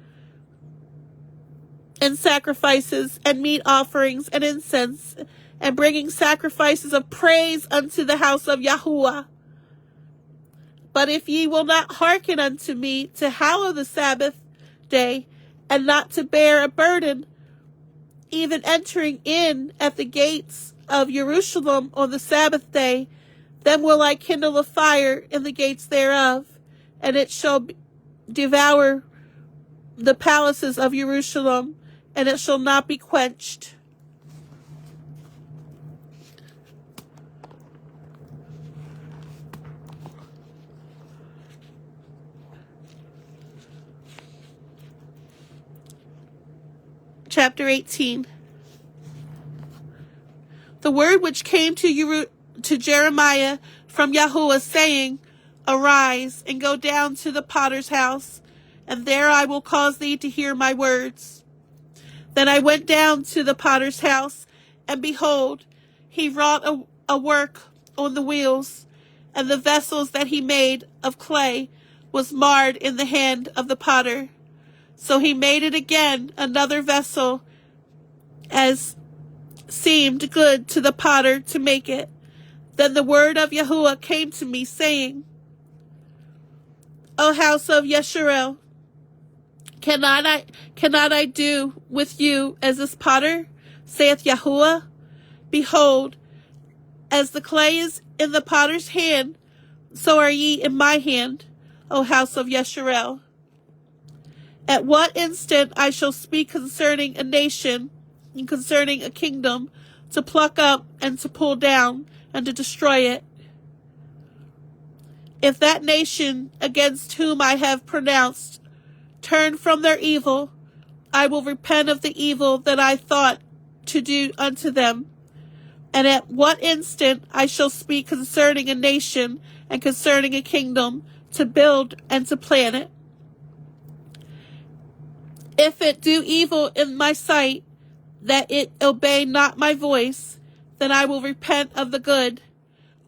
and sacrifices, and meat offerings, and incense, and bringing sacrifices of praise unto the house of Yahuwah. But if ye will not hearken unto me to hallow the Sabbath day, and not to bear a burden, even entering in at the gates of Jerusalem on the Sabbath day, then will I kindle a fire in the gates thereof, and it shall devour the palaces of Jerusalem, and it shall not be quenched. Chapter 18. The word which came to Jeremiah from Yahuwah, saying, Arise, and go down to the potter's house, and there I will cause thee to hear my words. Then I went down to the potter's house, and behold, he wrought a work on the wheels, and the vessels that he made of clay was marred in the hand of the potter. So he made it again another vessel, as seemed good to the potter to make it. Then the word of Yahuwah came to me, saying, O house of Yeshurun, cannot I do with you as this potter, saith Yahuwah? Behold, as the clay is in the potter's hand, so are ye in my hand, O house of Yeshurun. At what instant I shall speak concerning a nation and concerning a kingdom, to pluck up and to pull down and to destroy it. If that nation against whom I have pronounced turn from their evil, I will repent of the evil that I thought to do unto them. And at what instant I shall speak concerning a nation and concerning a kingdom, to build and to plan it. If it do evil in my sight, that it obey not my voice, then I will repent of the good,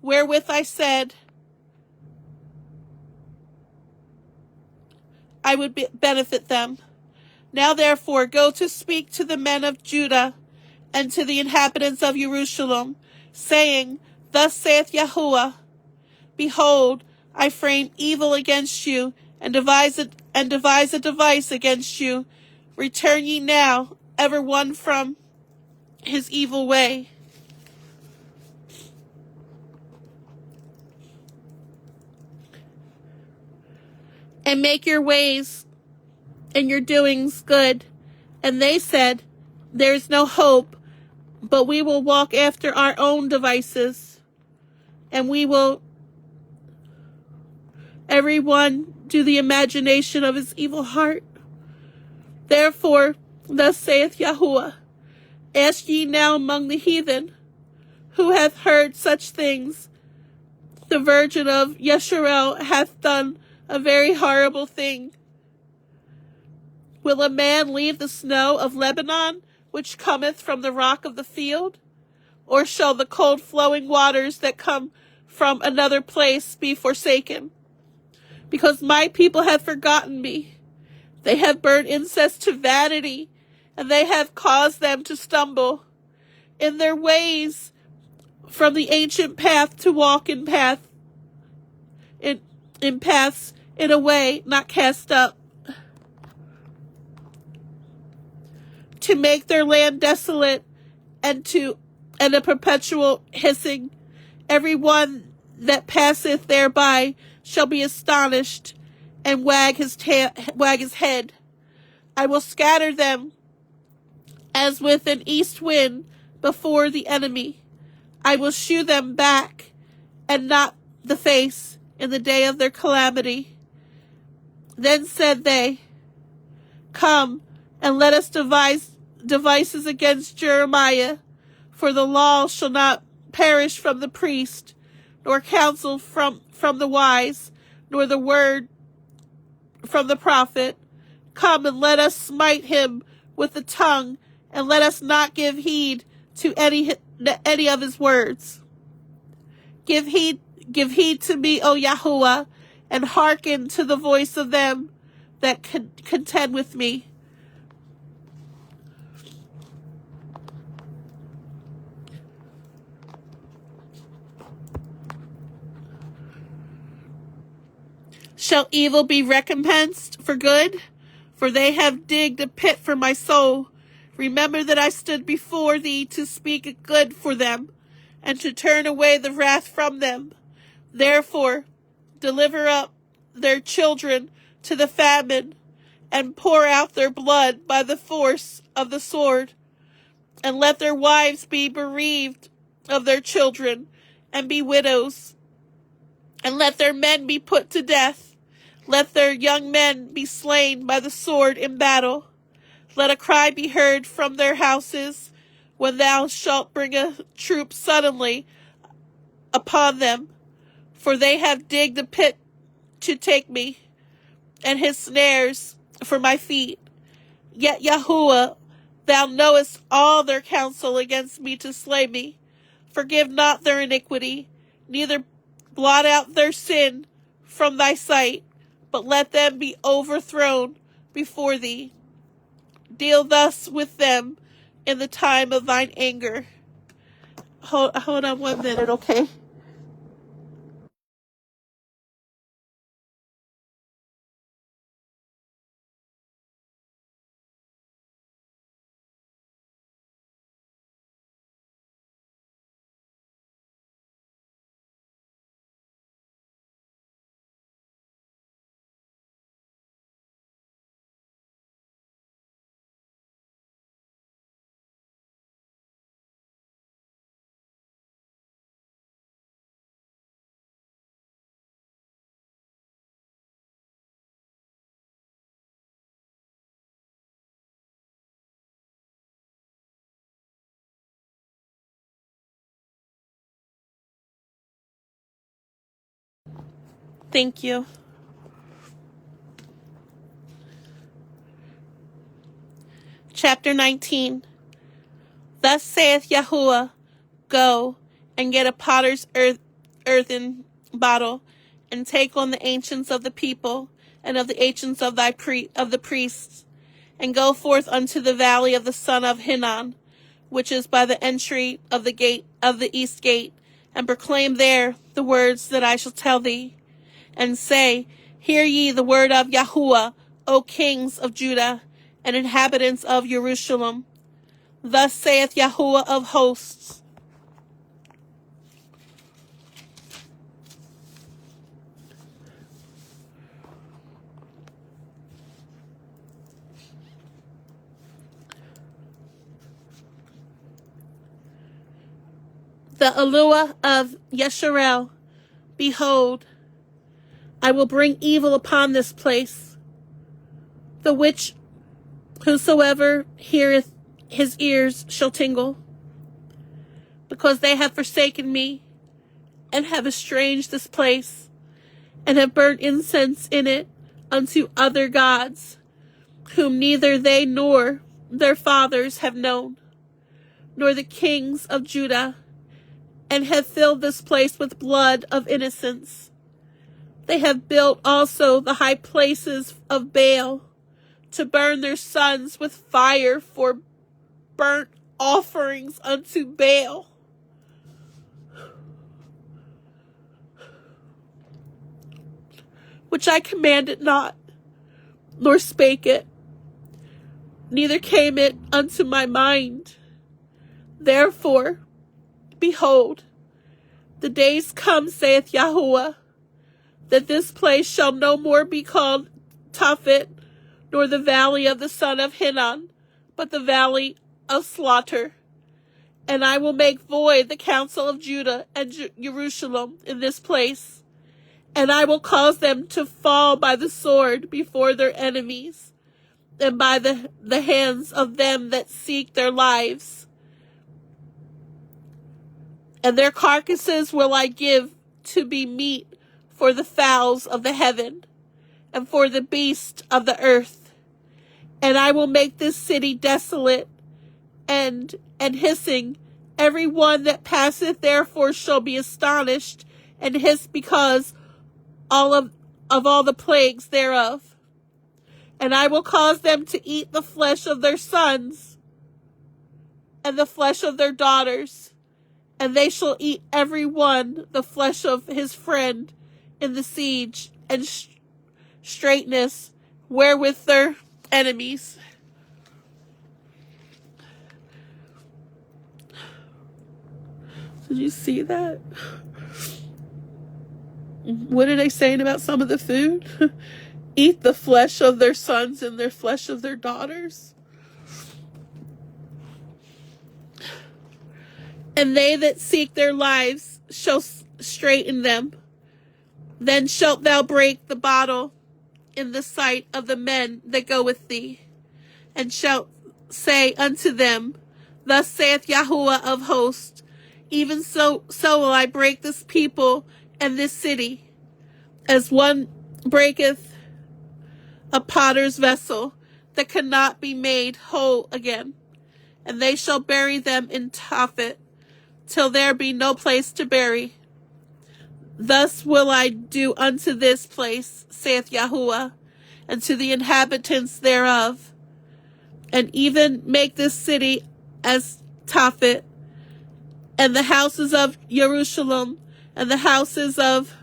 wherewith I said I would benefit them. Now therefore go to speak to the men of Judah and to the inhabitants of Jerusalem, saying, Thus saith Yahuwah, Behold, I frame evil against you, and devise a device against you. Return ye now, ever one from his evil way. And make your ways and your doings good. And they said, There is no hope, but we will walk after our own devices, and we will every one do the imagination of his evil heart. Therefore, thus saith Yahuwah, Ask ye now among the heathen, who hath heard such things. The virgin of Yesharel hath done a very horrible thing. Will a man leave the snow of Lebanon, which cometh from the rock of the field? Or shall the cold flowing waters that come from another place be forsaken? Because my people have forgotten me. They have burned incense to vanity, and they have caused them to stumble in their ways from the ancient path to walk in paths in a way not cast up, to make their land desolate and a perpetual hissing. Every one that passeth thereby shall be astonished and wag his head. I will scatter them as with an east wind before the enemy. I will shew them back and not the face in the day of their calamity. Then said they, Come, and let us devise devices against Jeremiah, for the law shall not perish from the priest, nor counsel from the wise, nor the word from the prophet. Come, and let us smite him with the tongue, and let us not give heed to any of his words. Give heed to me, O Yahuwah, and hearken to the voice of them that contend with me. Shall evil be recompensed for good? For they have digged a pit for my soul. Remember that I stood before thee to speak good for them, and to turn away the wrath from them. Therefore, deliver up their children to the famine, and pour out their blood by the force of the sword. And let their wives be bereaved of their children, and be widows. And let their men be put to death. Let their young men be slain by the sword in battle. Let a cry be heard from their houses, when thou shalt bring a troop suddenly upon them. For they have digged a pit to take me, and his snares for my feet. Yet, Yahuwah, thou knowest all their counsel against me to slay me. Forgive not their iniquity, neither blot out their sin from thy sight, but let them be overthrown before thee. Deal thus with them in the time of thine anger. Hold on 1 minute, okay? Thank you. Chapter 19. Thus saith Yahuwah, go and get a potter's earthen bottle, and take on the ancients of the people, and of the ancients of the priests, and go forth unto the valley of the son of Hinnon, which is by the entry of the gate of the east gate, and proclaim there the words that I shall tell thee, and say, hear ye the word of Yahuwah, O kings of Judah, and inhabitants of Jerusalem. Thus saith Yahuwah of hosts, the Eluah of Yesharel, behold, I will bring evil upon this place, the which whosoever heareth his ears shall tingle, because they have forsaken me, and have estranged this place, and have burnt incense in it unto other gods, whom neither they nor their fathers have known, nor the kings of Judah, and have filled this place with blood of innocents. They have built also the high places of Baal, to burn their sons with fire for burnt offerings unto Baal. Which I commanded not, nor spake it, neither came it unto my mind. Therefore, behold, the days come, saith Yahuwah, that this place shall no more be called Tophet, nor the valley of the son of Hinnon, but the valley of slaughter. And I will make void the counsel of Judah and Jerusalem in this place, and I will cause them to fall by the sword before their enemies, and by the hands of them that seek their lives. And their carcasses will I give to be meat for the fowls of the heaven, and for the beasts of the earth. And I will make this city desolate and hissing. Every one that passeth therefore shall be astonished and hiss because of all the plagues thereof. And I will cause them to eat the flesh of their sons and the flesh of their daughters, and they shall eat every one the flesh of his friend in the siege and straitness wherewith their enemies. Did you see that? What are they saying about some of the food? Eat the flesh of their sons and their flesh of their daughters. And they that seek their lives shall straiten them. Then shalt thou break the bottle in the sight of the men that go with thee, and shalt say unto them, thus saith Yahuwah of hosts, even so will I break this people and this city, as one breaketh a potter's vessel that cannot be made whole again. And they shall bury them in Tophet, till there be no place to bury. Thus will I do unto this place, saith Yahuwah, and to the inhabitants thereof, and even make this city as Tophet, and the houses of Jerusalem, and the houses of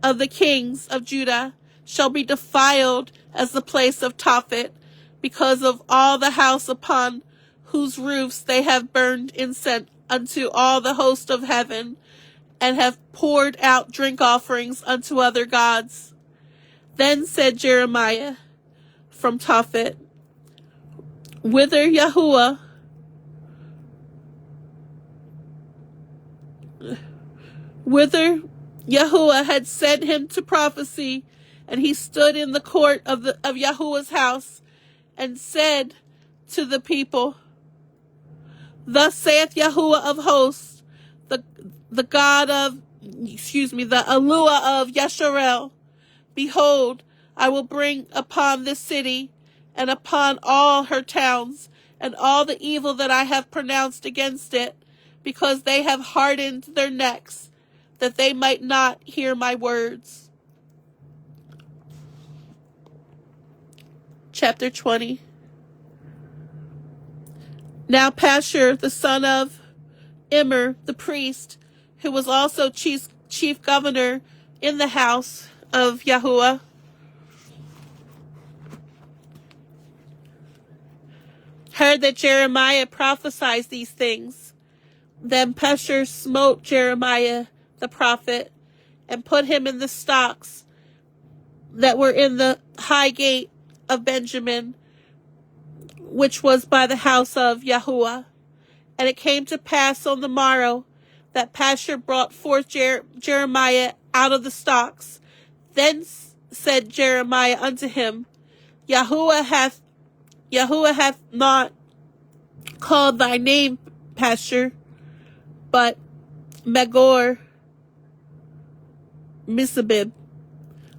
the kings of Judah shall be defiled as the place of Tophet, because of all the house upon whose roofs they have burned incense unto all the host of heaven, and have poured out drink offerings unto other gods. Then said Jeremiah from Tophet, whither Yahuwah had sent him to prophecy, and he stood in the court of Yahuwah's house, and said to the people, thus saith Yahuwah of hosts, the God of the Alua of Yasharel. Behold, I will bring upon this city and upon all her towns and all the evil that I have pronounced against it, because they have hardened their necks, that they might not hear my words. Chapter 20. Now Pashur, the son of Immer, the priest, who was also chief governor in the house of Yahuwah, heard that Jeremiah prophesied these things. Then Pashur smote Jeremiah the prophet, and put him in the stocks that were in the high gate of Benjamin, which was by the house of Yahuwah. And it came to pass on the morrow that Pashur brought forth Jeremiah out of the stocks. Then said Jeremiah unto him, Yahuwah hath not called thy name Pashur, but Megor Mizabib.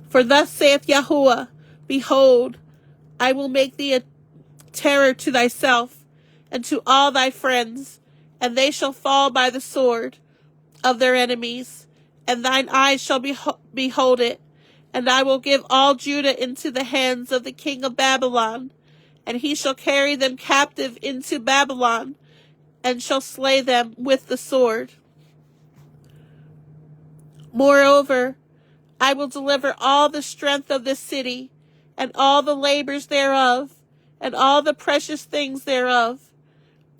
For thus saith Yahuwah, Behold, I will make thee a terror to thyself and to all thy friends, and they shall fall by the sword of their enemies, and thine eyes shall behold it. And I will give all Judah into the hands of the king of Babylon, and he shall carry them captive into Babylon, and shall slay them with the sword. Moreover, I will deliver all the strength of this city, and all the labors thereof, and all the precious things thereof,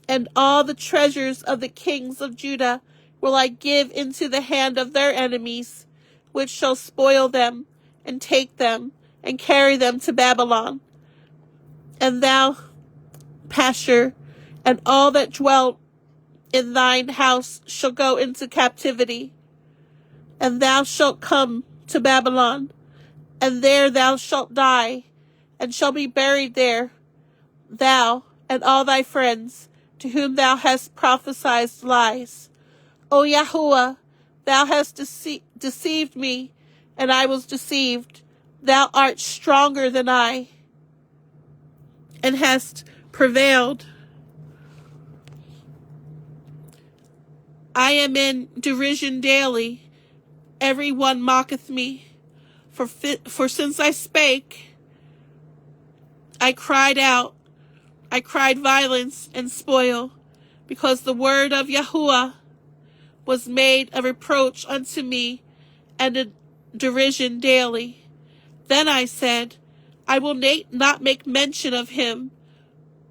and all the treasures of the kings of Judah will I give into the hand of their enemies, which shall spoil them, and take them, and carry them to Babylon. And thou, Pashur, and all that dwell in thine house shall go into captivity. And thou shalt come to Babylon, and there thou shalt die, and shall be buried there, thou and all thy friends, to whom thou hast prophesied lies. O Yahuwah, thou hast deceived me, and I was deceived. Thou art stronger than I, and hast prevailed. I am in derision daily. Every one mocketh me. For since I spake, I cried out. I cried violence and spoil, because the word of Yahuwah was made a reproach unto me, and a derision daily. Then I said, I will not make mention of him,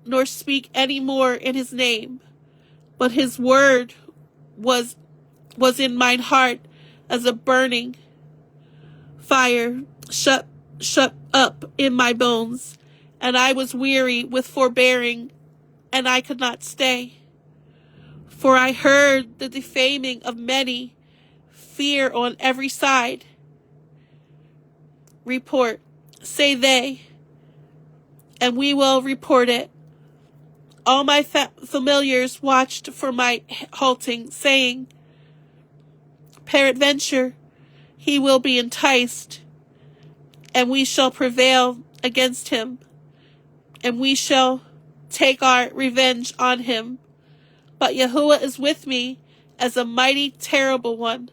nor speak any more in his name. But his word was in mine heart as a burning fire shut up in my bones, and I was weary with forbearing, and I could not stay. For I heard the defaming of many, fear on every side. Report, say they, and we will report it. All my familiars watched for my halting, saying, Peradventure, he will be enticed, and we shall prevail against him, and we shall take our revenge on him. But Yahuwah is with me as a mighty, terrible one.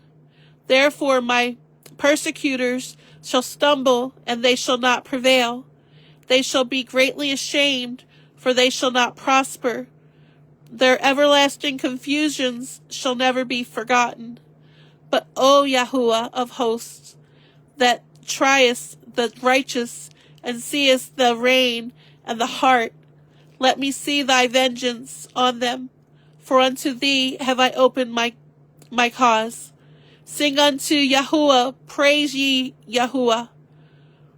Therefore my persecutors shall stumble, and they shall not prevail. They shall be greatly ashamed, for they shall not prosper. Their everlasting confusions shall never be forgotten. But O Yahuwah of hosts, that triest the righteous, and seest the rein and the heart, let me see thy vengeance on them. For unto thee have I opened my cause. Sing unto Yahuwah, praise ye Yahuwah.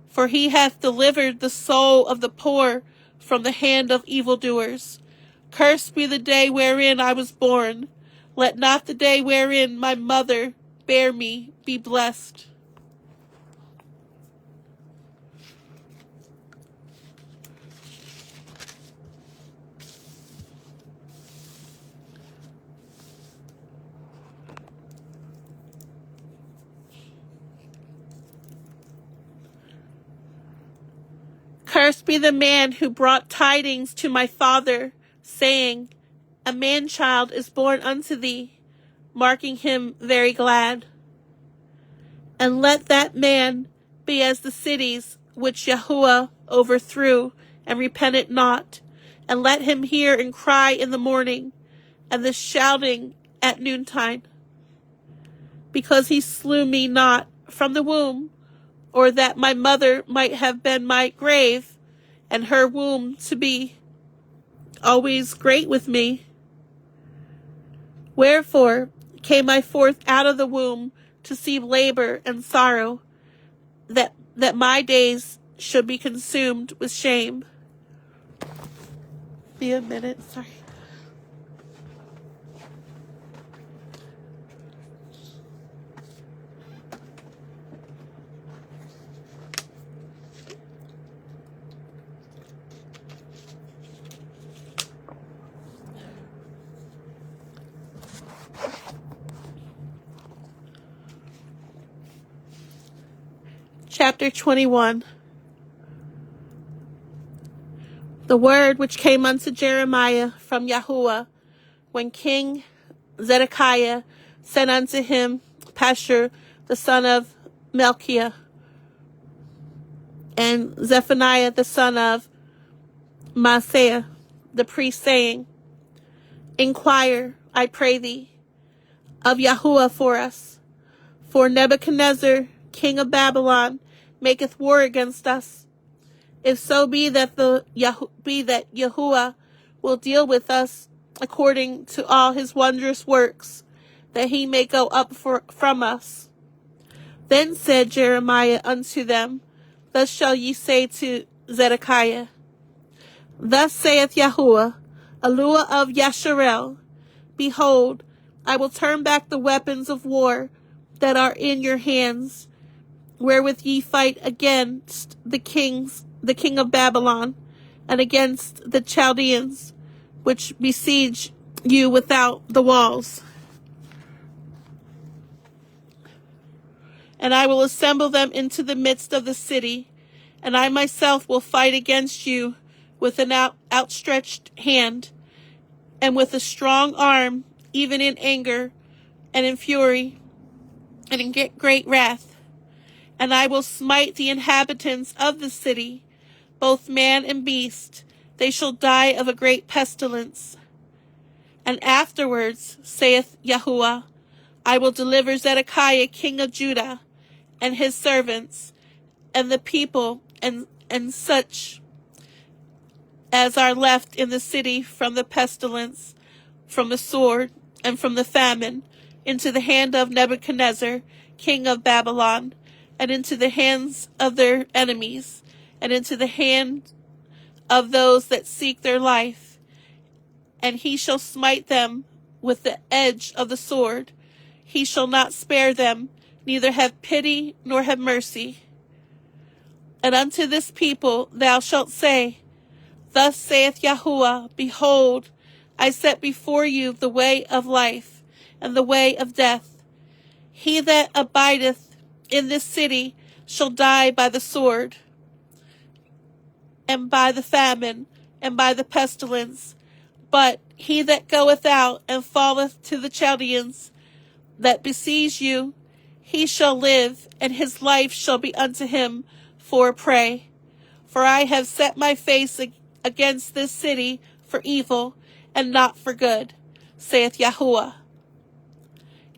For he hath delivered the soul of the poor from the hand of evildoers. Cursed be the day wherein I was born. Let not the day wherein my mother bare me be blessed. Cursed be the man who brought tidings to my father, saying, a man-child is born unto thee, marking him very glad. And let that man be as the cities which Yahuwah overthrew, and repented not. And let him hear and cry in the morning, and the shouting at noontime. Because he slew me not from the womb, or that my mother might have been my grave, and her womb to be always great with me. Wherefore came I forth out of the womb to see labor and sorrow, that my days should be consumed with shame. Be a minute, sorry. Chapter 21. The word which came unto Jeremiah from Yahuwah, when King Zedekiah sent unto him Pashur the son of Melchiah, and Zephaniah the son of Maaseiah the priest, saying, Inquire, I pray thee, of Yahuwah for us, for Nebuchadnezzar king of Babylon maketh war against us. If so be that Yahuwah will deal with us according to all his wondrous works, that he may go up from us. Then said Jeremiah unto them, Thus shall ye say to Zedekiah, Thus saith Yahuwah, Eluah of Yasharel, Behold, I will turn back the weapons of war that are in your hands, wherewith ye fight against the king of Babylon, and against the Chaldeans, which besiege you without the walls. And I will assemble them into the midst of the city, and I myself will fight against you with an outstretched hand, and with a strong arm, even in anger, and in fury, and in great wrath. And I will smite the inhabitants of the city, both man and beast. They shall die of a great pestilence. And afterwards, saith Yahuwah, I will deliver Zedekiah king of Judah, and his servants, and the people, and such as are left in the city from the pestilence, from the sword, and from the famine, into the hand of Nebuchadnezzar king of Babylon, and into the hands of their enemies, and into the hand of those that seek their life. And he shall smite them with the edge of the sword. He shall not spare them, neither have pity nor have mercy. And unto this people thou shalt say, Thus saith Yahuwah, Behold, I set before you the way of life, and the way of death. He that abideth in this city shall die by the sword, and by the famine, and by the pestilence. But he that goeth out and falleth to the Chaldeans that besiege you, he shall live, and his life shall be unto him for a prey. For I have set my face against this city for evil, and not for good, saith Yahuwah.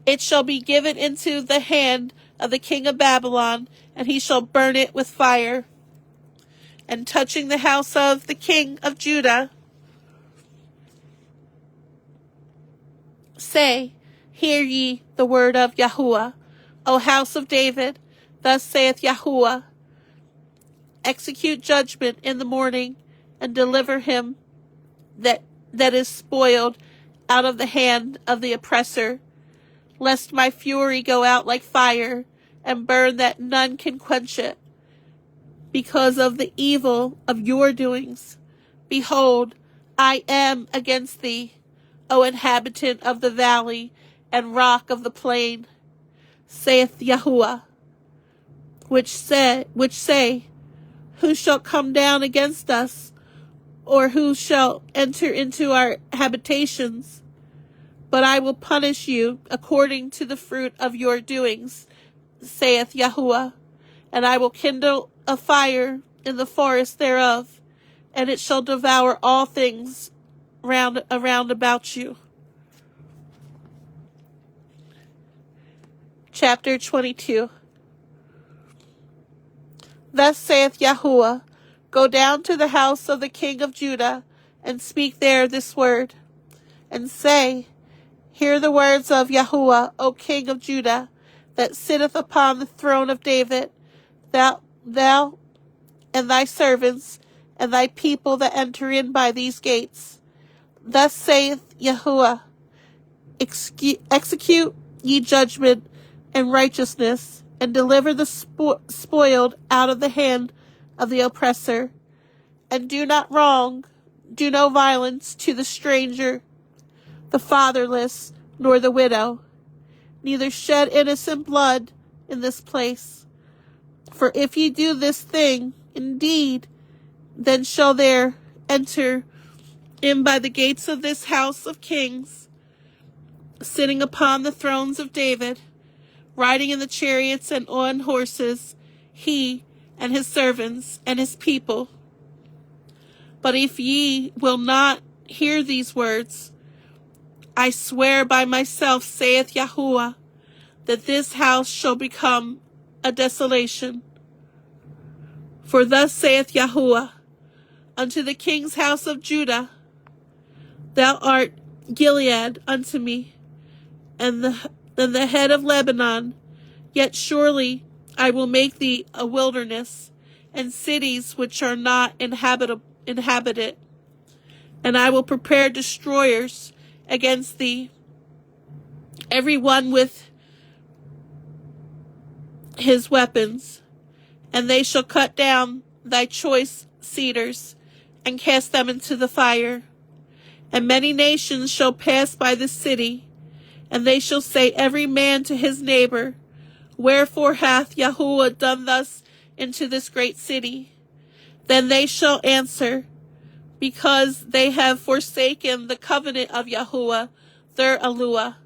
It shall be given into the hand of the king of Babylon, and he shall burn it with fire. And touching the house of the king of Judah, say, Hear ye the word of Yahuwah, O house of David. Thus saith Yahuwah, Execute judgment in the morning, and deliver him that is spoiled out of the hand of the oppressor, lest my fury go out like fire, and burn that none can quench it, because of the evil of your doings. Behold, I am against thee, O inhabitant of the valley and rock of the plain, saith Yahuwah, which say, who shall come down against us, or who shall enter into our habitations? But I will punish you according to the fruit of your doings, saith Yahuwah. And I will kindle a fire in the forest thereof, and it shall devour all things round about you. Chapter 22. Thus saith Yahuwah, go down to the house of the king of Judah, and speak there this word, and say, hear the words of Yahuwah, O king of Judah, that sitteth upon the throne of David, thou and thy servants, and thy people that enter in by these gates. Thus saith Yahuwah, execute ye judgment and righteousness, and deliver the spoiled out of the hand of the oppressor, and do not wrong, do no violence to the stranger, the fatherless, nor the widow, neither shed innocent blood in this place. For if ye do this thing, indeed, then shall there enter in by the gates of this house of kings, sitting upon the thrones of David, riding in the chariots and on horses, he and his servants and his people. But if ye will not hear these words, I swear by myself, saith Yahuwah, that this house shall become a desolation. For thus saith Yahuwah, unto the king's house of Judah, thou art Gilead unto me, and the head of Lebanon, yet surely I will make thee a wilderness, and cities which are not inhabited, and I will prepare destroyers against thee, every one with his weapons, and they shall cut down thy choice cedars, and cast them into the fire. And many nations shall pass by this city, and they shall say every man to his neighbor, wherefore hath Yahuwah done thus into this great city? Then they shall answer, because they have forsaken the covenant of Yahuwah, their Eluah,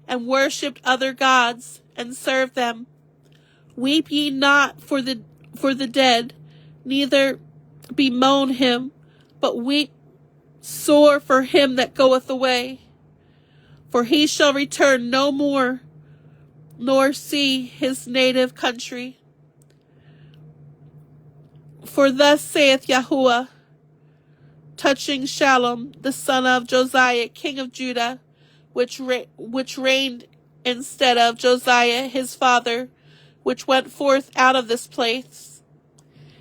and worshipped other gods, and served them. Weep ye not for the dead, neither bemoan him, but weep sore for him that goeth away. For he shall return no more, nor see his native country. For thus saith Yahuwah, touching Shallum, the son of Josiah, king of Judah, which reigned instead of Josiah his father, which went forth out of this place.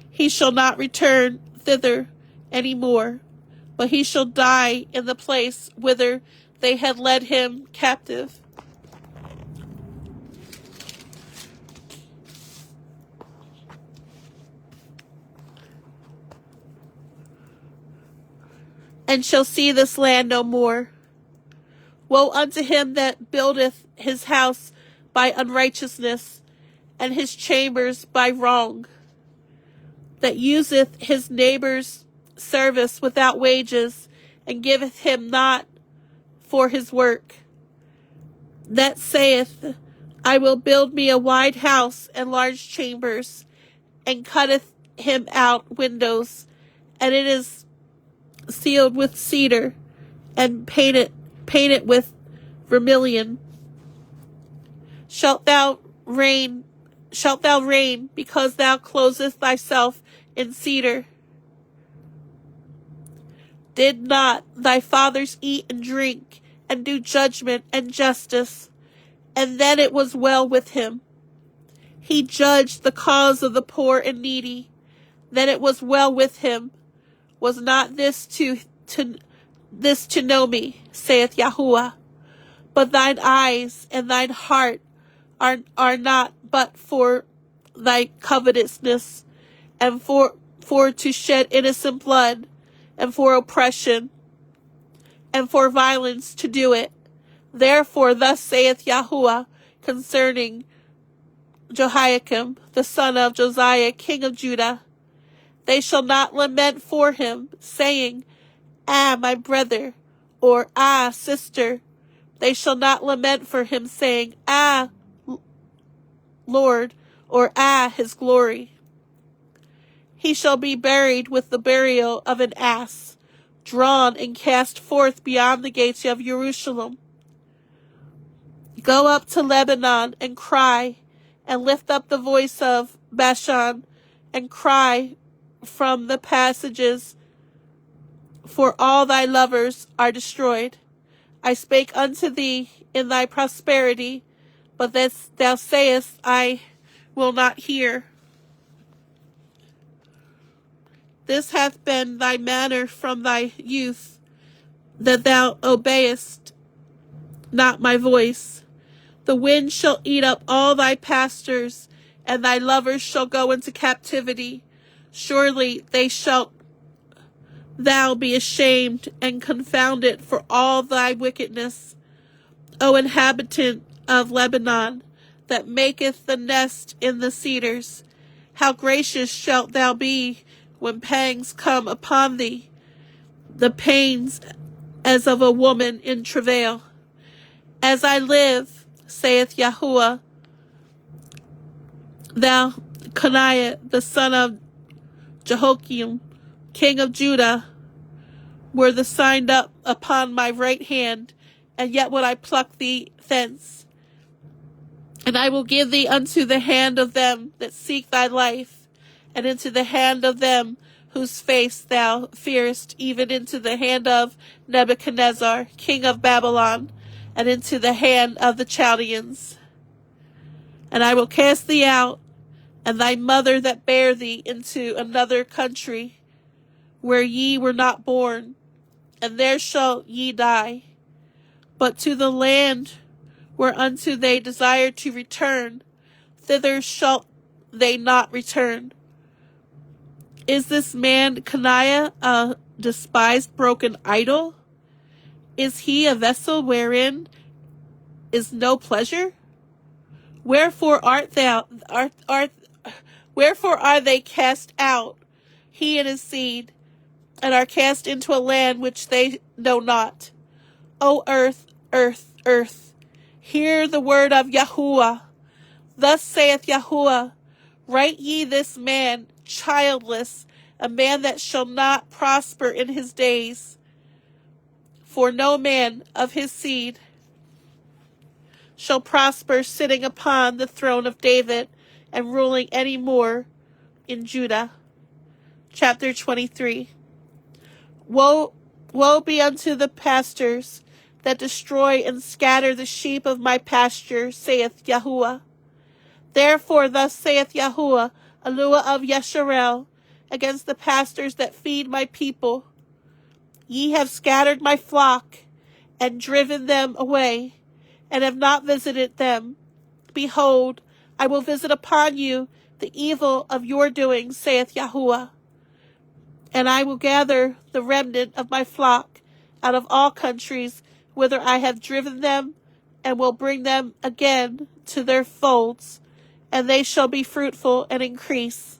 He shall not return thither any more, but he shall die in the place whither they had led him captive. And shall see this land no more. Woe unto him that buildeth his house by unrighteousness, and his chambers by wrong, that useth his neighbor's service without wages, and giveth him not for his work. That saith, I will build me a wide house and large chambers, and cutteth him out windows, and it is sealed with cedar, and painted with vermilion. Shalt thou reign, because thou closest thyself in cedar? Did not thy fathers eat and drink, and do judgment and justice? And then it was well with him. He judged the cause of the poor and needy. Then it was well with him. Was not this to know me, saith Yahuwah? But thine eyes and thine heart are not but for thy covetousness, and for to shed innocent blood, and for oppression, and for violence to do it. Therefore thus saith Yahuwah concerning Jehoiakim, the son of Josiah, king of Judah, They shall not lament for him, saying, Ah, my brother, or Ah, sister. They shall not lament for him, saying, Ah, Lord, or Ah, his glory. He shall be buried with the burial of an ass, drawn and cast forth beyond the gates of Jerusalem. Go up to Lebanon and cry, and lift up the voice of Bashan, and cry from the passages, for all thy lovers are destroyed. I spake unto thee in thy prosperity, but thou sayest, I will not hear. This hath been thy manner from thy youth, that thou obeyest not my voice. The wind shall eat up all thy pastors, and thy lovers shall go into captivity. Surely they shalt thou be ashamed and confounded for all thy wickedness, O inhabitant of Lebanon, that maketh the nest in the cedars. How gracious shalt thou be when pangs come upon thee, the pains as of a woman in travail. As I live, saith Yahuwah, thou Coniah, the son of Jehoiakim, king of Judah, were the signed up upon my right hand, and yet would I pluck thee thence. And I will give thee unto the hand of them that seek thy life, and into the hand of them whose face thou fearest, even into the hand of Nebuchadnezzar, king of Babylon, and into the hand of the Chaldeans. And I will cast thee out, and thy mother that bare thee, into another country, where ye were not born, and there shall ye die. But to the land whereunto they desire to return, thither shall they not return. Is this man Coniah a despised broken idol? Is he a vessel wherein is no pleasure? Wherefore wherefore are they cast out, he and his seed, and are cast into a land which they know not? O earth, earth, earth, hear the word of Yahuwah. Thus saith Yahuwah, write ye this man childless, a man that shall not prosper in his days, for no man of his seed shall prosper sitting upon the throne of David and ruling any more in Judah. Chapter 23. Woe be unto the pastors that destroy and scatter the sheep of my pasture, saith Yahuwah. Therefore thus saith Yahuwah, Eluah of Yesharel, against the pastors that feed my people. Ye have scattered my flock, and driven them away, and have not visited them. Behold, I will visit upon you the evil of your doings, saith Yahuwah. And I will gather the remnant of my flock out of all countries whither I have driven them, and will bring them again to their folds, and they shall be fruitful and increase.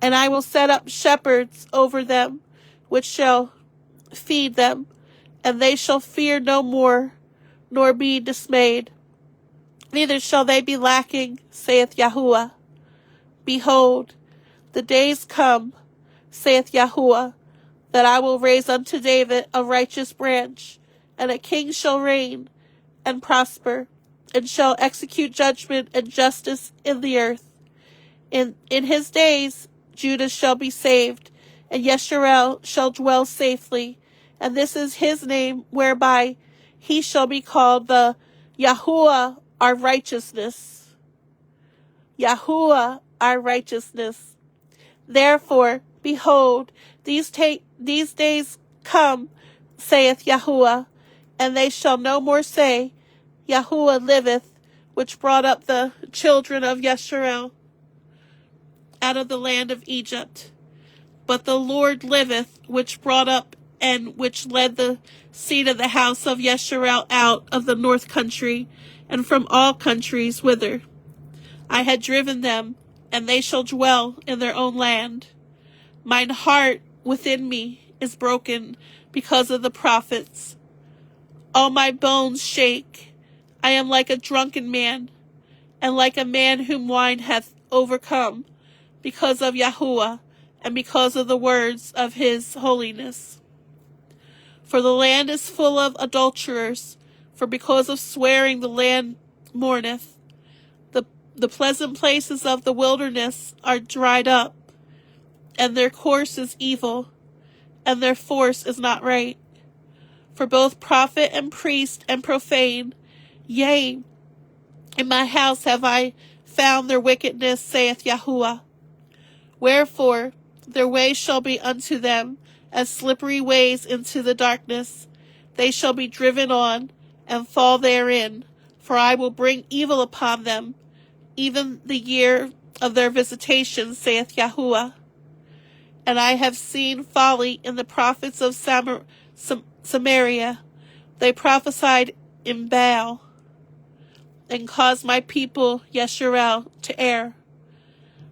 And I will set up shepherds over them, which shall feed them, and they shall fear no more, nor be dismayed. Neither shall they be lacking, saith Yahuwah. Behold, the days come, saith Yahuwah, that I will raise unto David a righteous branch, and a king shall reign and prosper, and shall execute judgment and justice in the earth. In his days Judah shall be saved, and Yesharel shall dwell safely, and this is his name whereby he shall be called the Yahuwah our righteousness. Yahuwah our righteousness. Therefore, behold, these days come, saith Yahuwah, and they shall no more say, Yahuwah liveth, which brought up the children of Yesharel out of the land of Egypt. But the Lord liveth, which brought up and which led the seed of the house of Yesharel out of the north country, and from all countries whither I had driven them, and they shall dwell in their own land. Mine heart within me is broken because of the prophets. All my bones shake. I am like a drunken man, and like a man whom wine hath overcome, because of Yahuwah, and because of the words of his holiness. For the land is full of adulterers, for because of swearing the land mourneth. The pleasant places of the wilderness are dried up, and their course is evil, and their force is not right. For both prophet and priest and profane, yea, in my house have I found their wickedness, saith Yahuwah. Wherefore their way shall be unto them as slippery ways into the darkness. They shall be driven on, and fall therein, for I will bring evil upon them, even the year of their visitation, saith Yahuwah. And I have seen folly in the prophets of Samaria. They prophesied in Baal, and caused my people Yesharel to err.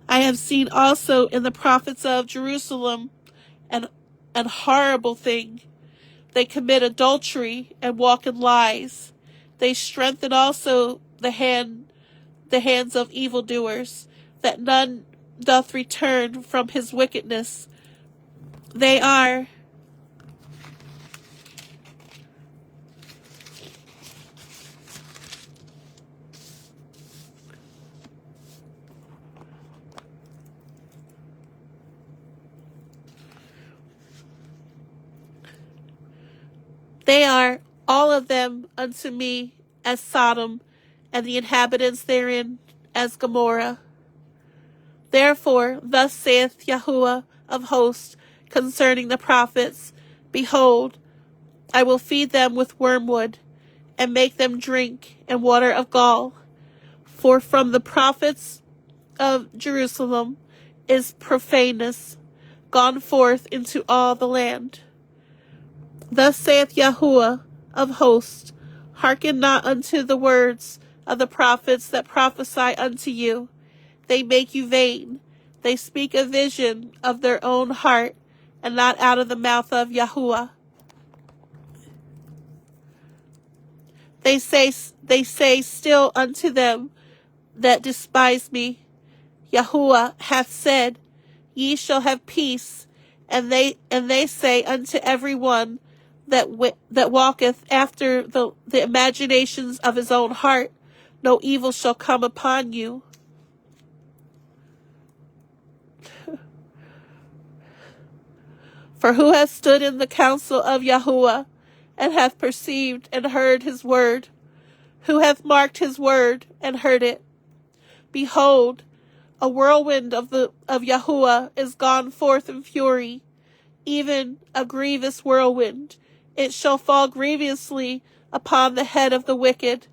I have seen also in the prophets of Jerusalem an horrible thing. They commit adultery and walk in lies. They strengthen also the hands of evildoers, that none doth return from his wickedness. They are all of them unto me as Sodom, and the inhabitants therein as Gomorrah. Therefore, thus saith Yahuwah of hosts concerning the prophets, Behold, I will feed them with wormwood, and make them drink and water of gall. For from the prophets of Jerusalem is profaneness gone forth into all the land. Thus saith Yahuwah of hosts, Hearken not unto the words of the prophets that prophesy unto you. They make you vain. They speak a vision of their own heart, and not out of the mouth of Yahuwah. They say still unto them that despise me, Yahuwah hath said, Ye shall have peace. And they say unto every one that walketh after the imaginations of his own heart, no evil shall come upon you. For who hath stood in the counsel of Yahuwah, and hath perceived and heard his word? Who hath marked his word and heard it? Behold, a whirlwind of Yahuwah is gone forth in fury, even a grievous whirlwind. It shall fall grievously upon the head of the wicked.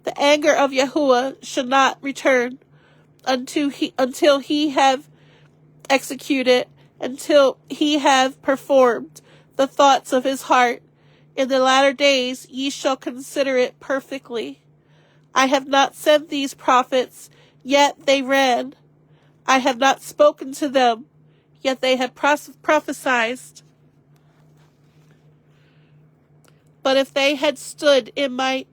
The anger of Yahuwah shall not return until he have executed, until he have performed the thoughts of his heart. In the latter days ye shall consider it perfectly. I have not sent these prophets, yet they ran. I have not spoken to them, yet they have prophesied. But if they had stood in my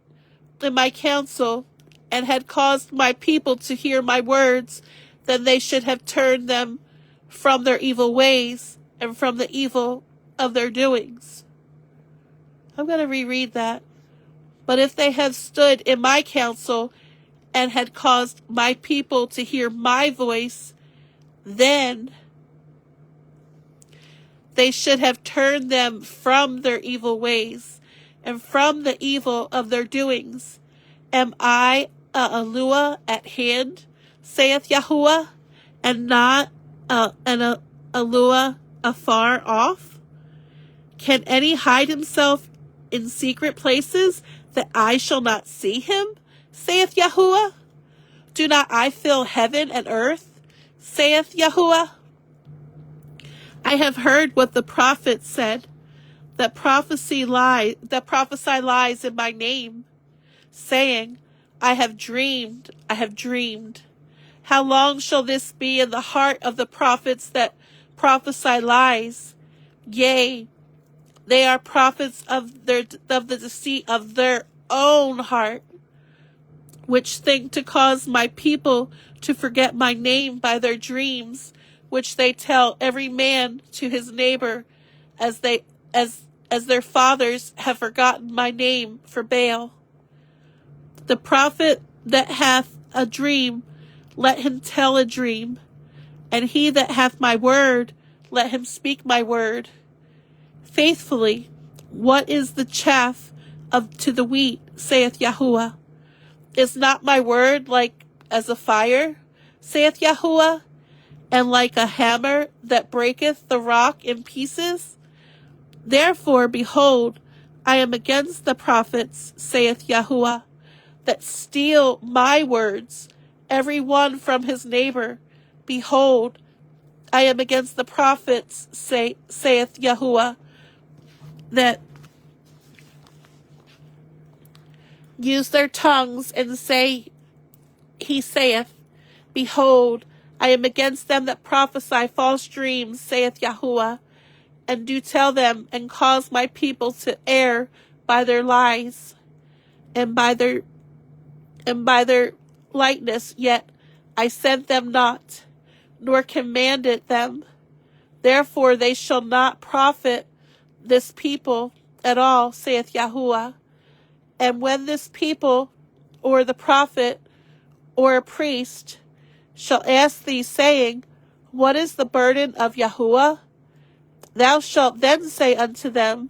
counsel, and had caused my people to hear my words, then they should have turned them from their evil ways, and from the evil of their doings. I'm going to reread that. But if they have stood in my counsel, and had caused my people to hear my voice, then they should have turned them from their evil ways, and from the evil of their doings. Am I a Eluah at hand, saith Yahuwah, and not an Eluah afar off? Can any hide himself in secret places, that I shall not see him, saith Yahuwah? Do not I fill heaven and earth, saith Yahuwah? I have heard what the prophets said, that prophesy lies in my name, saying, I have dreamed, I have dreamed. How long shall this be in the heart of the prophets that prophesy lies. Yea, they are prophets of the deceit of their own heart, which think to cause my people to forget my name by their dreams, which they tell every man to his neighbor, as they as their fathers have forgotten my name for Baal. The prophet that hath a dream, let him tell a dream, and he that hath my word, let him speak my word. Faithfully, what is the chaff to the wheat, saith Yahuwah? Is not my word like as a fire, saith Yahuwah, and like a hammer that breaketh the rock in pieces? Therefore, behold, I am against the prophets, saith Yahuwah, that steal my words, every one from his neighbor. Behold, I am against the prophets, saith Yahuwah, that use their tongues and say, he saith, behold, I am against them that prophesy false dreams, saith Yahuwah, and do tell them, and cause my people to err by their lies, and by their lightness, yet I sent them not, nor commanded them. Therefore they shall not profit this people at all, saith Yahuwah. And when this people, or the prophet, or a priest, shall ask thee, saying, what is the burden of Yahuwah? Thou shalt then say unto them,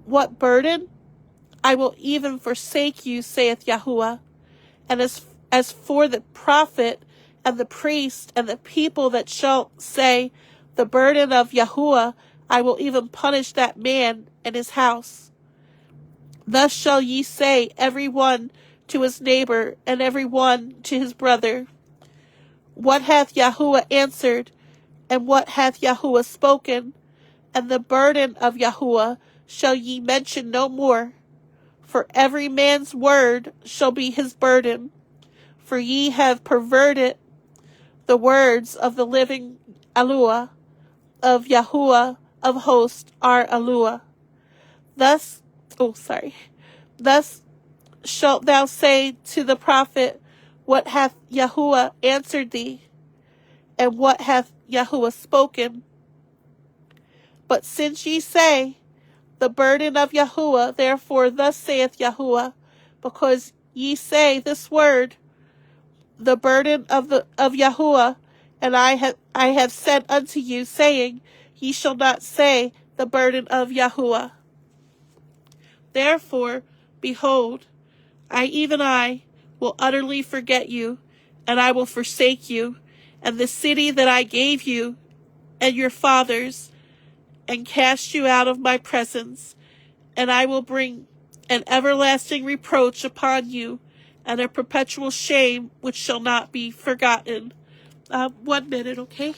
what burden? I will even forsake you, saith Yahuwah. And as for the prophet and the priest and the people that shall say, the burden of Yahuwah, I will even punish that man and his house. Thus shall ye say, every one to his neighbor, and every one to his brother, what hath Yahuwah answered, and what hath Yahuwah spoken? And the burden of Yahuwah shall ye mention no more, for every man's word shall be his burden. For ye have perverted the words of the living Aluah, of Yahuwah of hosts, our Aluah. Thus shalt thou say to the prophet, what hath Yahuwah answered thee? And what hath Yahuwah spoken? But since ye say, the burden of Yahuwah, therefore thus saith Yahuwah, because ye say this word, the burden of Yahuwah, and I have said unto you, saying, ye shall not say the burden of Yahuwah. Therefore, behold, I will utterly forget you, and I will forsake you, and the city that I gave you and your fathers, and cast you out of my presence, and I will bring an everlasting reproach upon you, and a perpetual shame which shall not be forgotten. 1 minute, okay?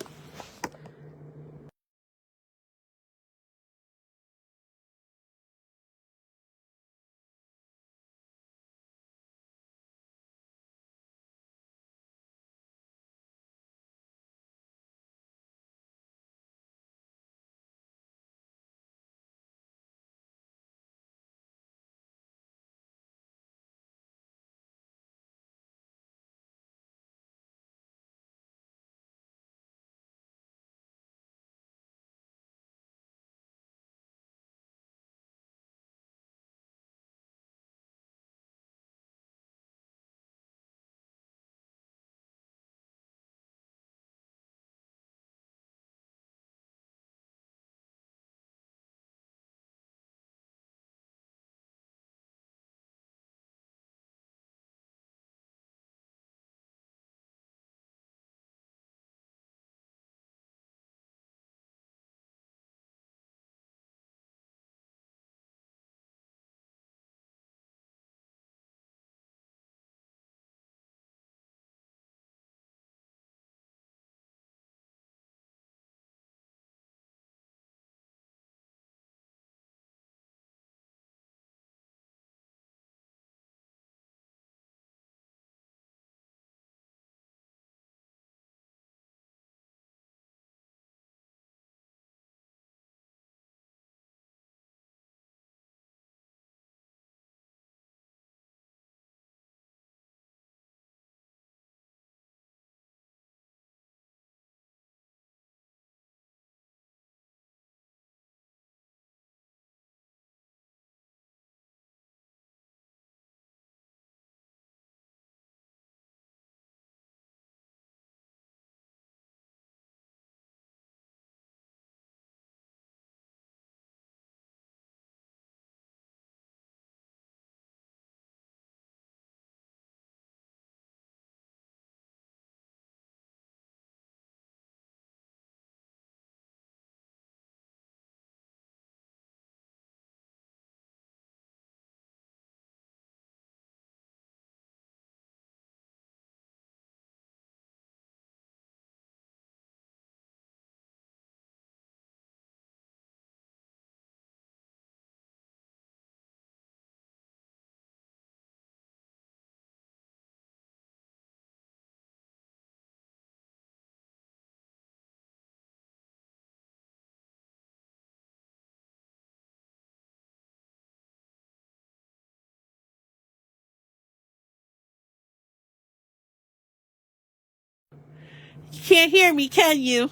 You can't hear me, can you?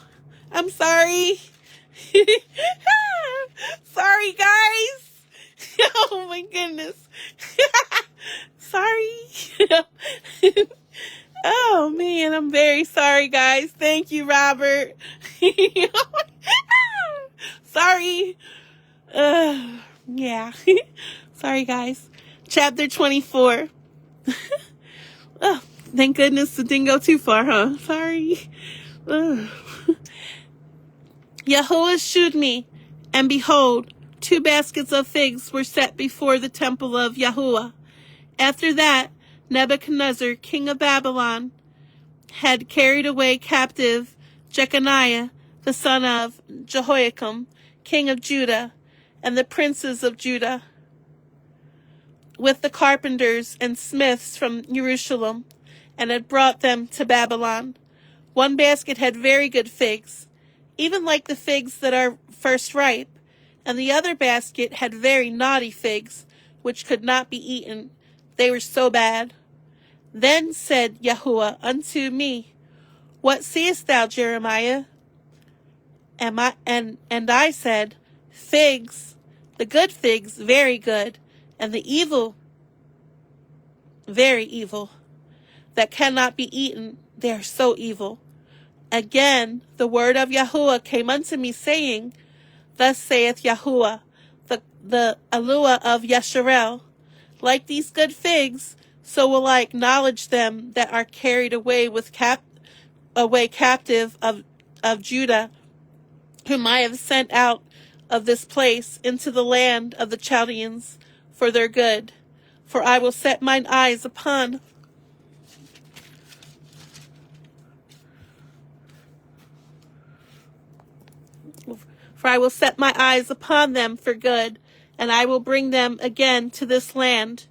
I'm sorry. Sorry, guys. Oh my goodness. Sorry. Oh man, I'm very sorry, guys. Thank you, Robert. Sorry. Yeah. Sorry, guys. Chapter 24. Oh, thank goodness it didn't go too far, huh? Sorry. Yahuwah shewed me, and behold, 2 baskets of figs were set before the temple of Yahuwah. After that, Nebuchadnezzar, king of Babylon, had carried away captive Jeconiah, the son of Jehoiakim, king of Judah, and the princes of Judah, with the carpenters and smiths from Jerusalem, and had brought them to Babylon. 1 basket had very good figs, even like the figs that are first ripe, and the other basket had very naughty figs, which could not be eaten. They were so bad. Then said Yahuwah unto me, What seest thou, Jeremiah? And I said, Figs, the good figs, very good, and the evil, very evil, that cannot be eaten, they are so evil. Again, the word of Yahuwah came unto me, saying, Thus saith Yahuwah, the Eluah of Yasharel, like these good figs, so will I acknowledge them that are carried away captive of Judah, whom I have sent out of this place into the land of the Chaldeans for their good. For I will set mine eyes upon them for good, and I will bring them again to this land,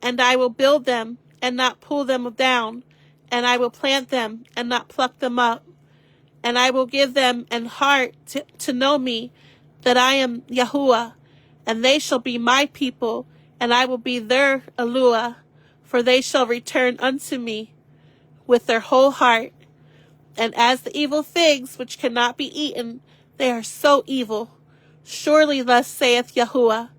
and I will build them and not pull them down, and I will plant them and not pluck them up, and I will give them an heart to know me, that I am Yahuwah, and they shall be my people, and I will be their Eluah, for they shall return unto me with their whole heart. And as the evil figs which cannot be eaten, they are so evil. Surely thus saith Yahuwah,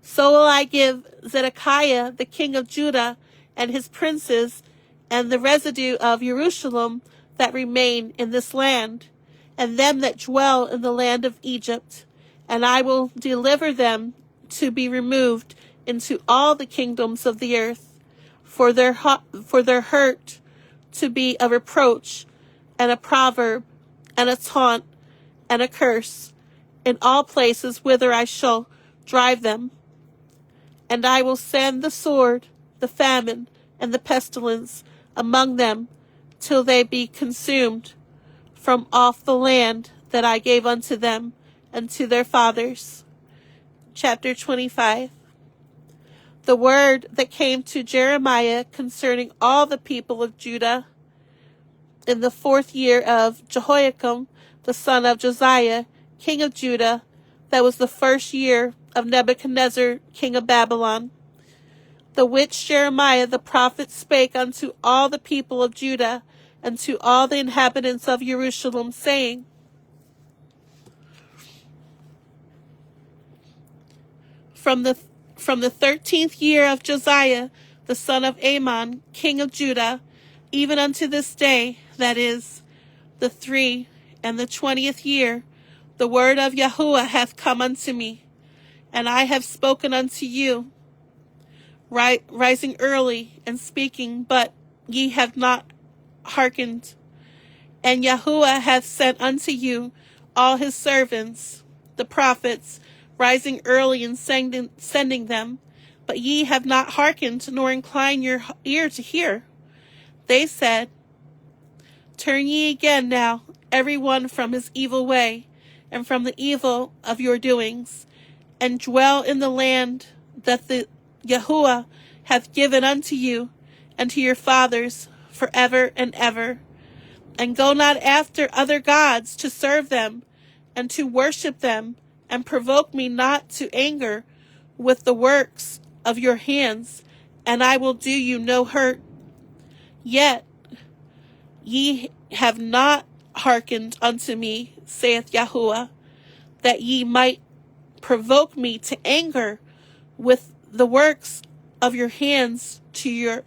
so will I give Zedekiah the king of Judah and his princes and the residue of Jerusalem that remain in this land, and them that dwell in the land of Egypt, and I will deliver them to be removed into all the kingdoms of the earth, for their hurt to be a reproach and a proverb and a taunt and a curse in all places whither I shall drive them. And I will send the sword, the famine, and the pestilence among them, till they be consumed from off the land that I gave unto them and to their fathers. Chapter 25. The word that came to Jeremiah concerning all the people of Judah in the 4th year of Jehoiakim, the son of Josiah, king of Judah, that was the 1st year of Nebuchadnezzar, king of Babylon, the which Jeremiah the prophet spake unto all the people of Judah and to all the inhabitants of Jerusalem, saying, From the 13th year of Josiah, the son of Amon, king of Judah, even unto this day, that is, the 23rd year, the word of Yahuwah hath come unto me, and I have spoken unto you, rising early and speaking, but ye have not hearkened. And Yahuwah hath sent unto you all his servants, the prophets, rising early and sending them, but ye have not hearkened, nor inclined your ear to hear. They said, Turn ye again now, every one from his evil way, and from the evil of your doings, and dwell in the land that the Yahuwah hath given unto you and to your fathers forever and ever. And go not after other gods to serve them and to worship them, and provoke me not to anger with the works of your hands, and I will do you no hurt. Yet Ye have not hearkened unto me, saith Yahuwah, that ye might provoke me to anger with the works of your hands to your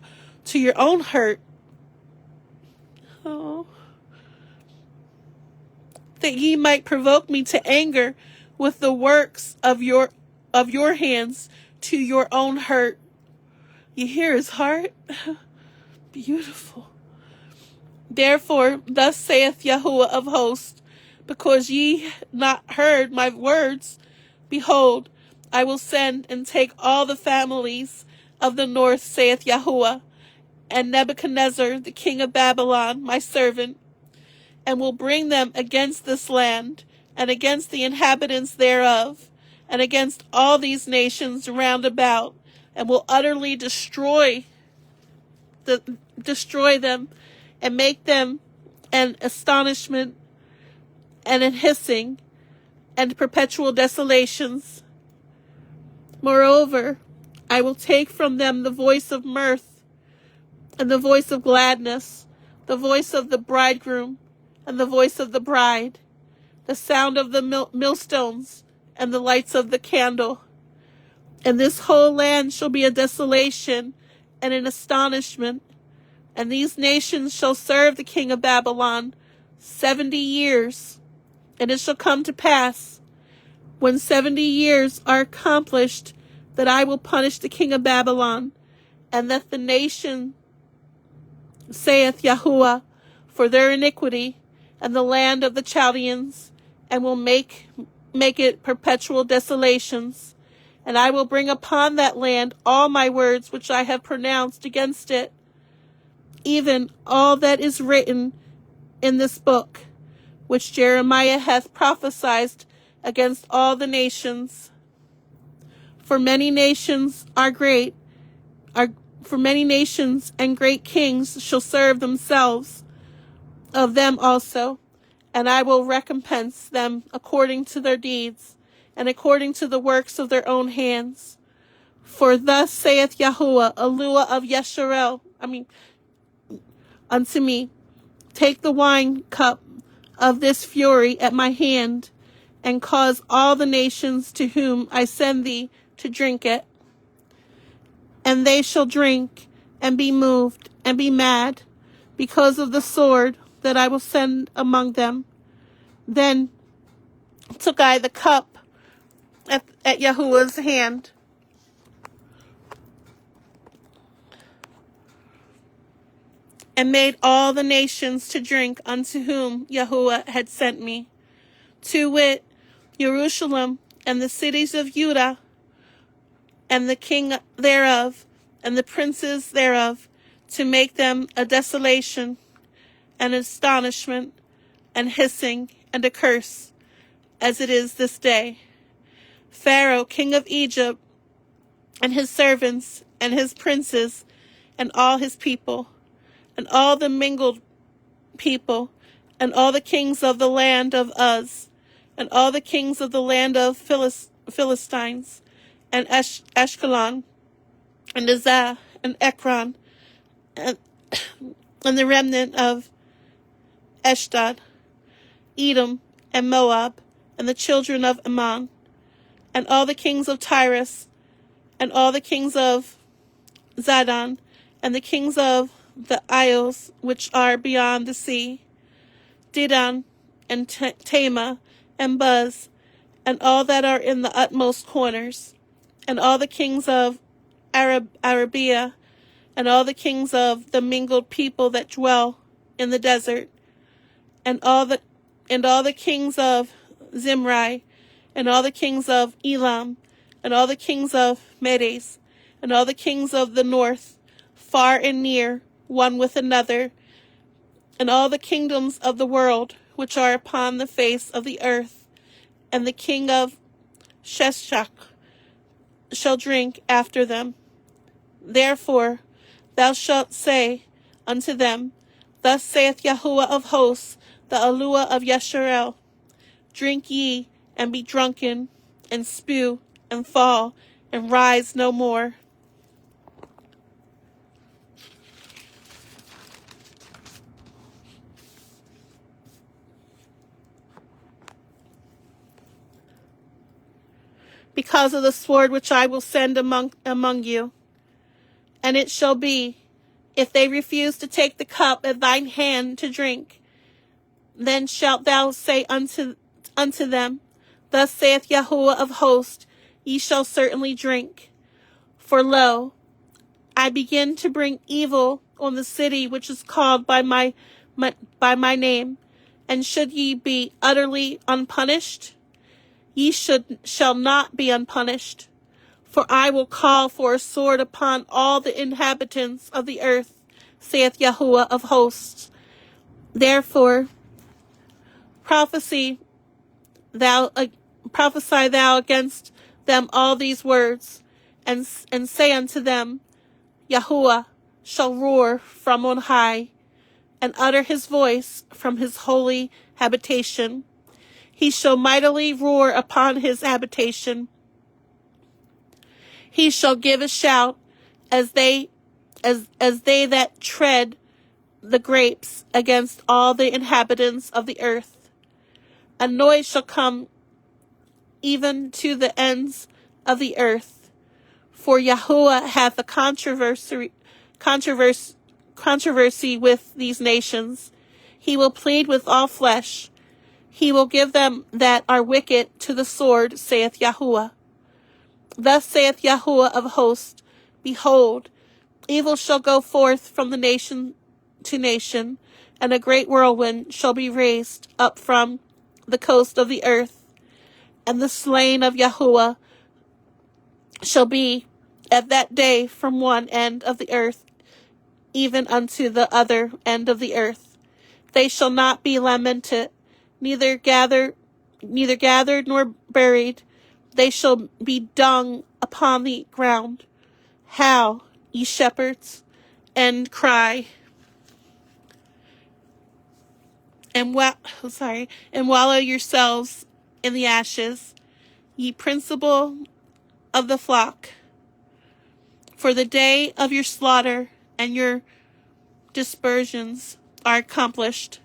own hurt. Oh. That ye might provoke me to anger with the works of your hands to your own hurt. You hear his heart? Beautiful. Therefore, thus saith Yahuwah of hosts, because ye not heard my words, behold, I will send and take all the families of the north, saith Yahuwah, and Nebuchadnezzar, the king of Babylon, my servant, and will bring them against this land, and against the inhabitants thereof, and against all these nations round about, and will utterly destroy them, and make them an astonishment, and an hissing, and perpetual desolations. Moreover, I will take from them the voice of mirth, and the voice of gladness, the voice of the bridegroom, and the voice of the bride, the sound of the millstones, and the lights of the candle. And this whole land shall be a desolation and an astonishment. And these nations shall serve the king of Babylon 70 years. And it shall come to pass, when 70 years are accomplished, that I will punish the king of Babylon, and that the nation, saith Yahuwah, for their iniquity, and the land of the Chaldeans, and will make it perpetual desolations. And I will bring upon that land all my words which I have pronounced against it, even all that is written in this book, which Jeremiah hath prophesied against all the nations. For many nations and great kings shall serve themselves of them also, and I will recompense them according to their deeds, and according to the works of their own hands. For thus saith Yahuwah, Eluah of Yesharel, unto me, take the wine cup of this fury at my hand, and cause all the nations to whom I send thee to drink it. And they shall drink, and be moved, and be mad, because of the sword that I will send among them. Then took I the cup at Yahuwah's hand, and made all the nations to drink unto whom Yahuwah had sent me, to wit, Jerusalem, and the cities of Judah, and the king thereof, and the princes thereof, to make them a desolation, and astonishment, and hissing, and a curse, as it is this day. Pharaoh, king of Egypt, and his servants, and his princes, and all his people, and all the mingled people, and all the kings of the land of Uz, and all the kings of the land of Philistines, and Ashkelon, and Azah, and Ekron, and the remnant of Ashdod, Edom, and Moab, and the children of Ammon, and all the kings of Tyrus, and all the kings of Zidon, and the kings of the isles which are beyond the sea, Dedan, and Tema, and Buz, and all that are in the utmost corners, and all the kings of Arabia, and all the kings of the mingled people that dwell in the desert, and all the kings of Zimri, and all the kings of Elam, and all the kings of Medes, and all the kings of the north, far and near, one with another, and all the kingdoms of the world which are upon the face of the earth, and the king of Sheshach shall drink after them. Therefore thou shalt say unto them, Thus saith Yahuwah of hosts, the Eluah of Yesharel, drink ye, and be drunken, and spew, and fall, and rise no more. because of the sword which I will send among you. And it shall be, if they refuse to take the cup at thine hand to drink, then shalt thou say unto them, Thus saith Yahuwah of hosts, ye shall certainly drink. For lo, I begin to bring evil on the city which is called by my name, and should ye be utterly unpunished? Ye shall not be unpunished. For I will call for a sword upon all the inhabitants of the earth, saith Yahuwah of hosts. Therefore prophesy thou against them all these words, and say unto them, Yahuwah shall roar from on high, and utter his voice from his holy habitation. He shall mightily roar upon his habitation. He shall give a shout as they that tread the grapes against all the inhabitants of the earth. A noise shall come even to the ends of the earth. For Yahuwah hath a controversy with these nations. He will plead with all flesh. He will give them that are wicked to the sword, saith Yahuwah. Thus saith Yahuwah of hosts, Behold, evil shall go forth from the nation to nation, and a great whirlwind shall be raised up from the coast of the earth, and the slain of Yahuwah shall be at that day from one end of the earth even unto the other end of the earth. They shall not be lamented, neither gathered nor buried. They shall be dung upon the ground. Howl, ye shepherds, and cry, and wallow yourselves in the ashes, ye principal of the flock. For the day of your slaughter and your dispersions are accomplished,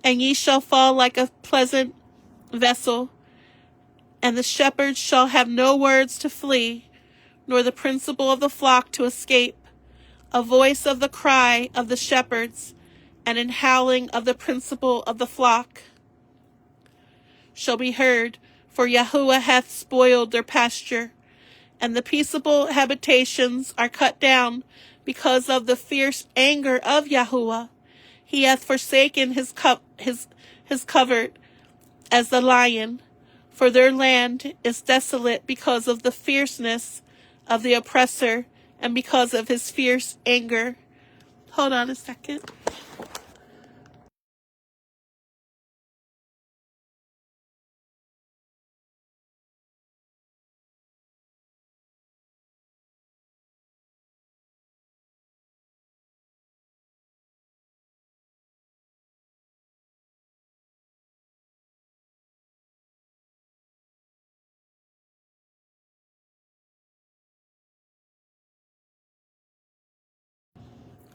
and ye shall fall like a pleasant vessel, and the shepherds shall have no words to flee, nor the principal of the flock to escape. A voice of the cry of the shepherds, and an howling of the principal of the flock shall be heard, for Yahuwah hath spoiled their pasture, and the peaceable habitations are cut down because of the fierce anger of Yahuwah. He hath forsaken his covert as the lion, for their land is desolate because of the fierceness of the oppressor and because of his fierce anger. Hold on a second.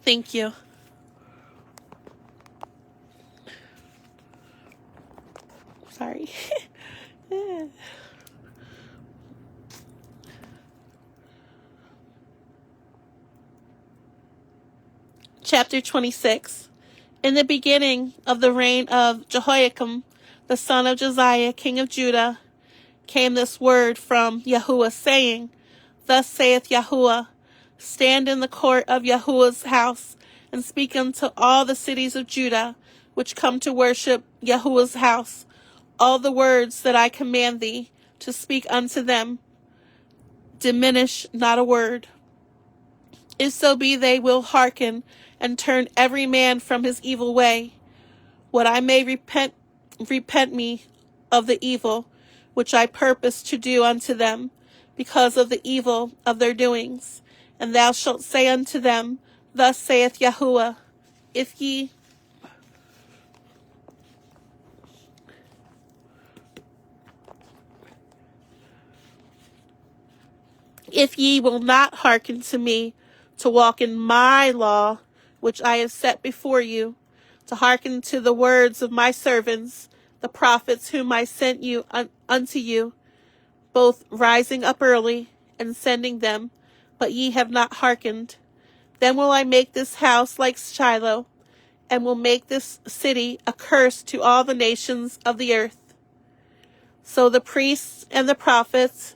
Thank you. Sorry. Chapter 26. In the beginning of the reign of Jehoiakim, the son of Josiah, king of Judah, came this word from Yahuwah, saying, Thus saith Yahuwah, Stand in the court of Yahuwah's house, and speak unto all the cities of Judah, which come to worship Yahuwah's house, all the words that I command thee to speak unto them. Diminish not a word. If so be they will hearken, and turn every man from his evil way, what I may repent me of the evil which I purpose to do unto them, because of the evil of their doings. And thou shalt say unto them, Thus saith Yahuwah, If ye will not hearken to me, to walk in my law, which I have set before you, to hearken to the words of my servants, the prophets whom I sent you unto you, both rising up early and sending them, but ye have not hearkened. Then will I make this house like Shiloh, and will make this city a curse to all the nations of the earth. So the priests and the prophets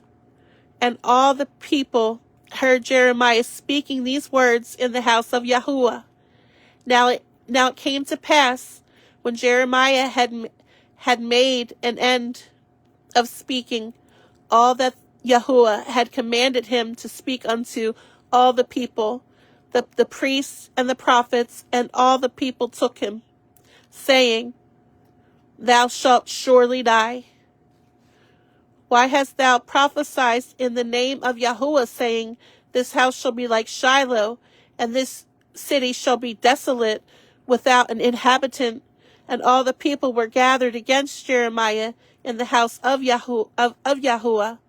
and all the people heard Jeremiah speaking these words in the house of Yahuwah. Now it came to pass, when Jeremiah had made an end of speaking all that Yahuwah had commanded him to speak unto all the people, the priests and the prophets and all the people took him, saying, Thou shalt surely die. Why hast thou prophesied in the name of Yahuwah, saying, This house shall be like Shiloh, and this city shall be desolate without an inhabitant? And all the people were gathered against Jeremiah in the house of Yahuwah.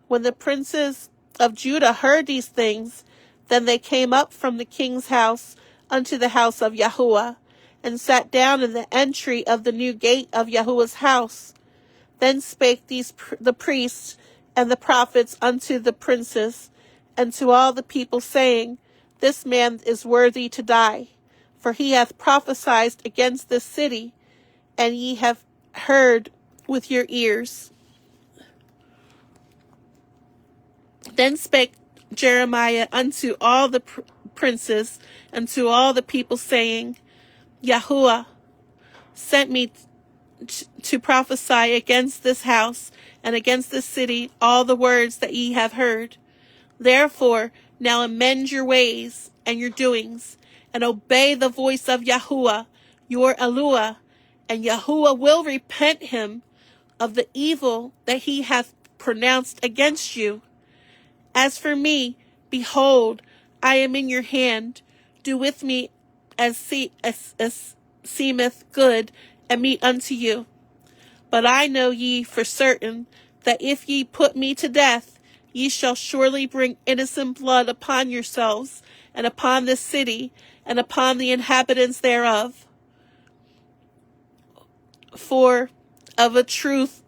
When the princes of Judah heard these things, then they came up from the king's house unto the house of Yahuwah, and sat down in the entry of the new gate of Yahuwah's house. Then spake the priests and the prophets unto the princes and to all the people, saying, This man is worthy to die, for he hath prophesied against this city, and ye have heard with your ears. Then spake Jeremiah unto all the princes and to all the people, saying, Yahuwah sent me to prophesy against this house and against this city all the words that ye have heard. Therefore now amend your ways and your doings, and obey the voice of Yahuwah your Eluah, and Yahuwah will repent him of the evil that he hath pronounced against you. As for me, behold, I am in your hand. Do with me as seemeth good and meet unto you. But I know ye for certain that if ye put me to death, ye shall surely bring innocent blood upon yourselves, and upon this city, and upon the inhabitants thereof. For of a truth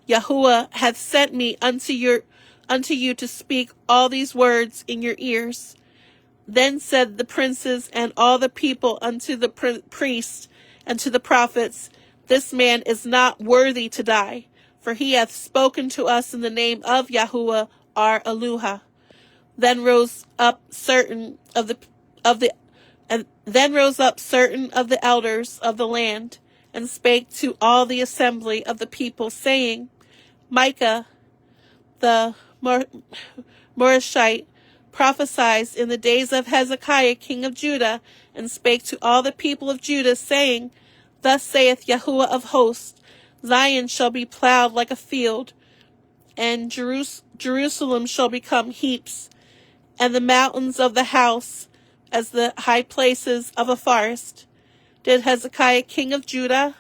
Yahuwah hath sent me unto you to speak all these words in your ears. Then said the princes and all the people unto the priests and to the prophets, This man is not worthy to die, for he hath spoken to us in the name of Yahuwah our Eluah. Then rose up certain of the elders of the land, and spake to all the assembly of the people, saying, Micah the Morashite prophesied in the days of Hezekiah king of Judah, and spake to all the people of Judah, saying, Thus saith Yahuwah of hosts, Zion shall be plowed like a field, and Jerusalem shall become heaps, and the mountains of the house as the high places of a forest. Did Hezekiah king of Judah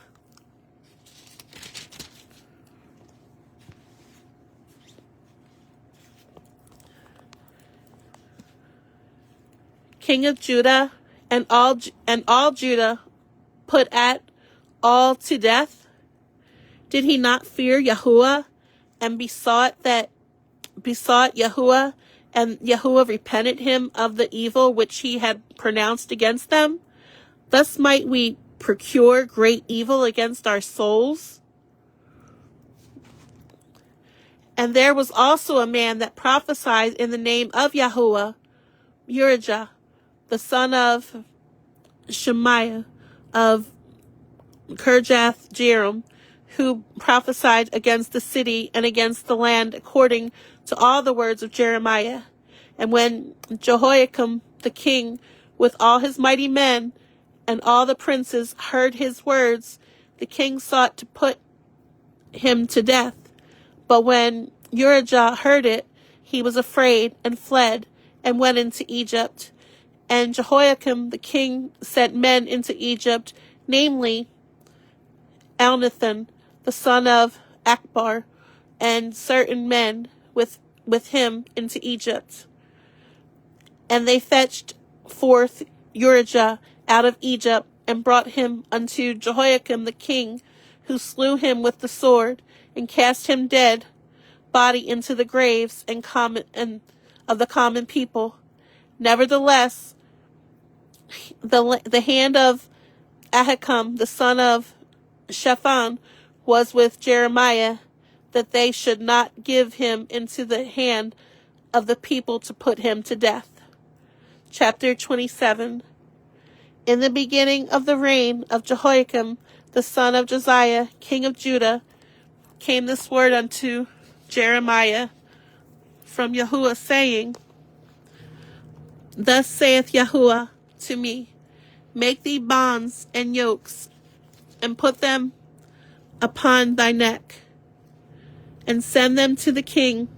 and all Judah put at all to death? Did he not fear Yahuwah and besought Yahuwah, and Yahuwah repented him of the evil which he had pronounced against them? Thus might we procure great evil against our souls. And there was also a man that prophesied in the name of Yahuwah, Urijah, the son of Shemaiah of Kirjath Jearim, who prophesied against the city and against the land according to all the words of Jeremiah. And when Jehoiakim the king with all his mighty men and all the princes heard his words, the king sought to put him to death. But when Urijah heard it, he was afraid and fled and went into Egypt. And Jehoiakim the king sent men into Egypt, namely Elnathan the son of Akbar, and certain men with him into Egypt. And they fetched forth Urijah out of Egypt, and brought him unto Jehoiakim the king, who slew him with the sword, and cast him dead. body into the graves and of the common people. Nevertheless, the hand of Ahikam, the son of Shaphan, was with Jeremiah, that they should not give him into the hand of the people to put him to death. Chapter 27. In the beginning of the reign of Jehoiakim, the son of Josiah, king of Judah, came this word unto Jeremiah from Yahuwah, saying, Thus saith Yahuwah to me, Make thee bonds and yokes, and put them upon thy neck, and send them to the king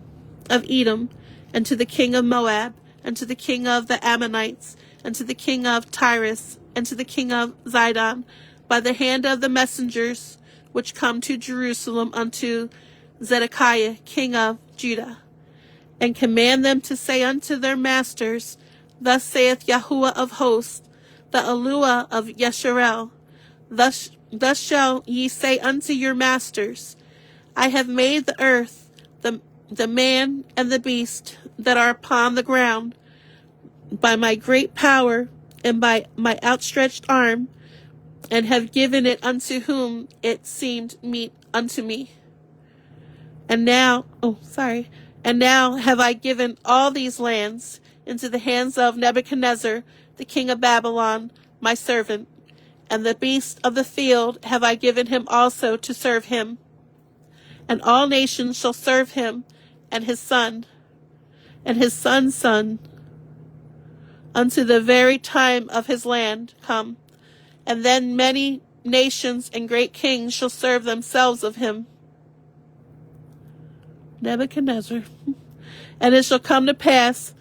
of Edom, and to the king of Moab, and to the king of the Ammonites, and to the king of Tyrus, and to the king of Zidon, by the hand of the messengers which come to Jerusalem unto Zedekiah, king of Judah, and command them to say unto their masters, Thus saith Yahuwah of hosts, the Eluah of Yesharel, Thus shall ye say unto your masters, I have made the earth, the man and the beast that are upon the ground, by my great power and by my outstretched arm, and have given it unto whom it seemed meet unto me. And now have I given all these lands into the hands of Nebuchadnezzar, the king of Babylon, my servant, and the beasts of the field have I given him also to serve him. And all nations shall serve him, and his son, and his son's son, unto the very time of his land come. And then many nations and great kings shall serve themselves of him. Nebuchadnezzar. And it shall come to pass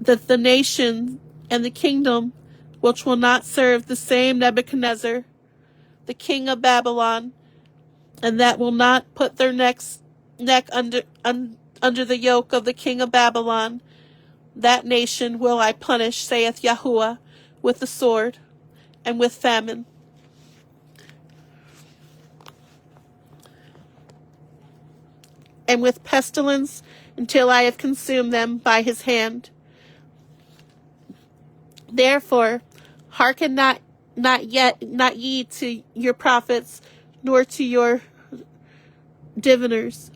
that the nation and the kingdom which will not serve the same Nebuchadnezzar, the king of Babylon, and that will not put their neck under the yoke of the king of Babylon, that nation will I punish, saith Yahuwah, with the sword and with famine. And with pestilence, until I have consumed them by his hand. Therefore, hearken not ye to your prophets, nor to your diviners,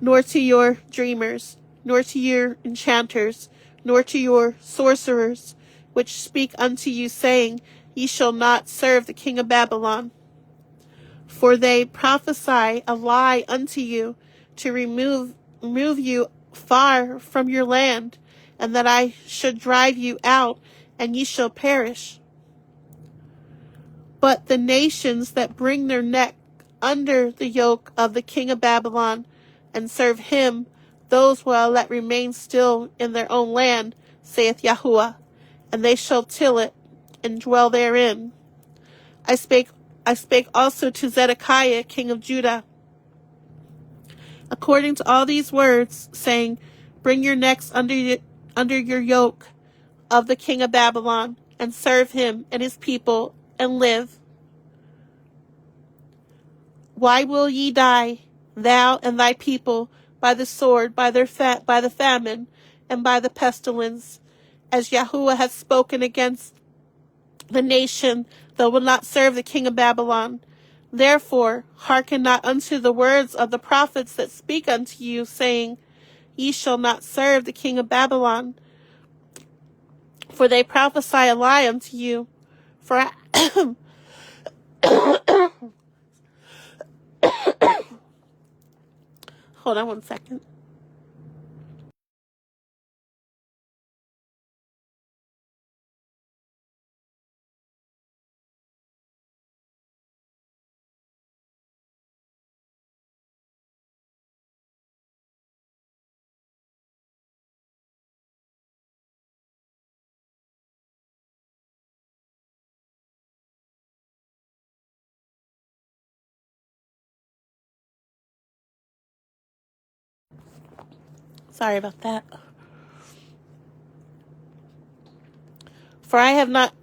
nor to your dreamers, nor to your enchanters, nor to your sorcerers, which speak unto you, saying, Ye shall not serve the king of Babylon. For they prophesy a lie unto you, to remove you far from your land, and that I should drive you out, and ye shall perish. But the nations that bring their neck under the yoke of the king of Babylon, and serve him, those will I let remain still in their own land, saith Yahuwah, and they shall till it, and dwell therein. I spake also to Zedekiah, king of Judah, according to all these words, saying, Bring your necks under your yoke of the king of Babylon, and serve him and his people, and live. Why will ye die, thou and thy people, by the sword, by the famine, and by the pestilence, as Yahuwah hath spoken against the nation that will not serve the king of Babylon? Therefore, hearken not unto the words of the prophets that speak unto you, saying, Ye shall not serve the king of Babylon. For they prophesy a lie unto you. For hold on one second. Sorry about that. For I have not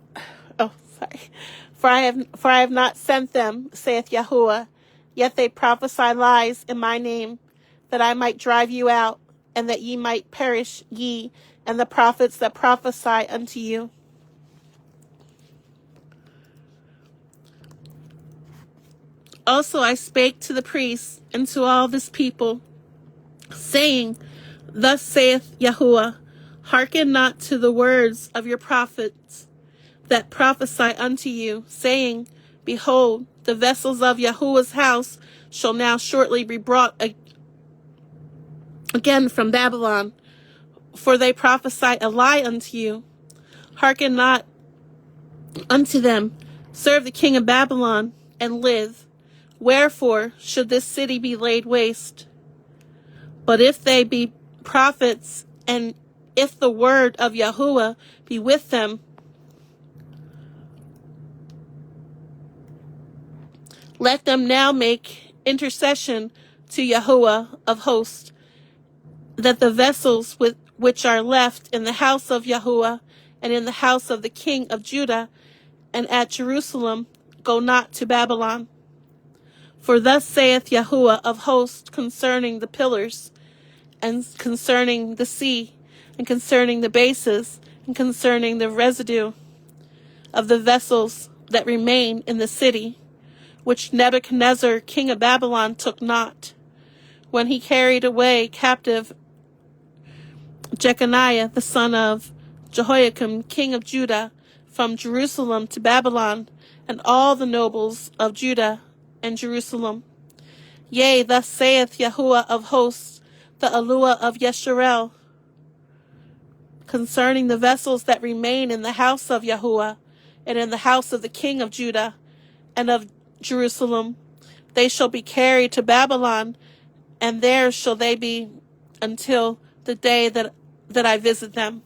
not sent them, saith Yahuwah, yet they prophesy lies in my name. that I might drive you out, and that ye might perish, ye and the prophets that prophesy unto you. Also I spake to the priests and to all this people, saying, Thus saith Yahuwah, hearken not to the words of your prophets that prophesy unto you, saying, Behold, the vessels of Yahuwah's house shall now shortly be brought again from Babylon. For they prophesy a lie unto you. Hearken not unto them. Serve the king of Babylon, and live. Wherefore should this city be laid waste? But if they be prophets, and if the word of Yahuwah be with them, let them now make intercession to Yahuwah of hosts, that the vessels which are left in the house of Yahuwah and in the house of the king of Judah and at Jerusalem go not to Babylon. For thus saith Yahuwah of hosts concerning the pillars, and concerning the sea, and concerning the bases, and concerning the residue of the vessels that remain in the city, which Nebuchadnezzar king of Babylon took not, when he carried away captive Jeconiah the son of Jehoiakim king of Judah from Jerusalem to Babylon, and all the nobles of Judah and Jerusalem. Yea, thus saith Yahuwah of hosts, the Eluah of Yesharel, concerning the vessels that remain in the house of Yahuwah, and in the house of the king of Judah and of Jerusalem. They shall be carried to Babylon, and there shall they be until the day that I visit them.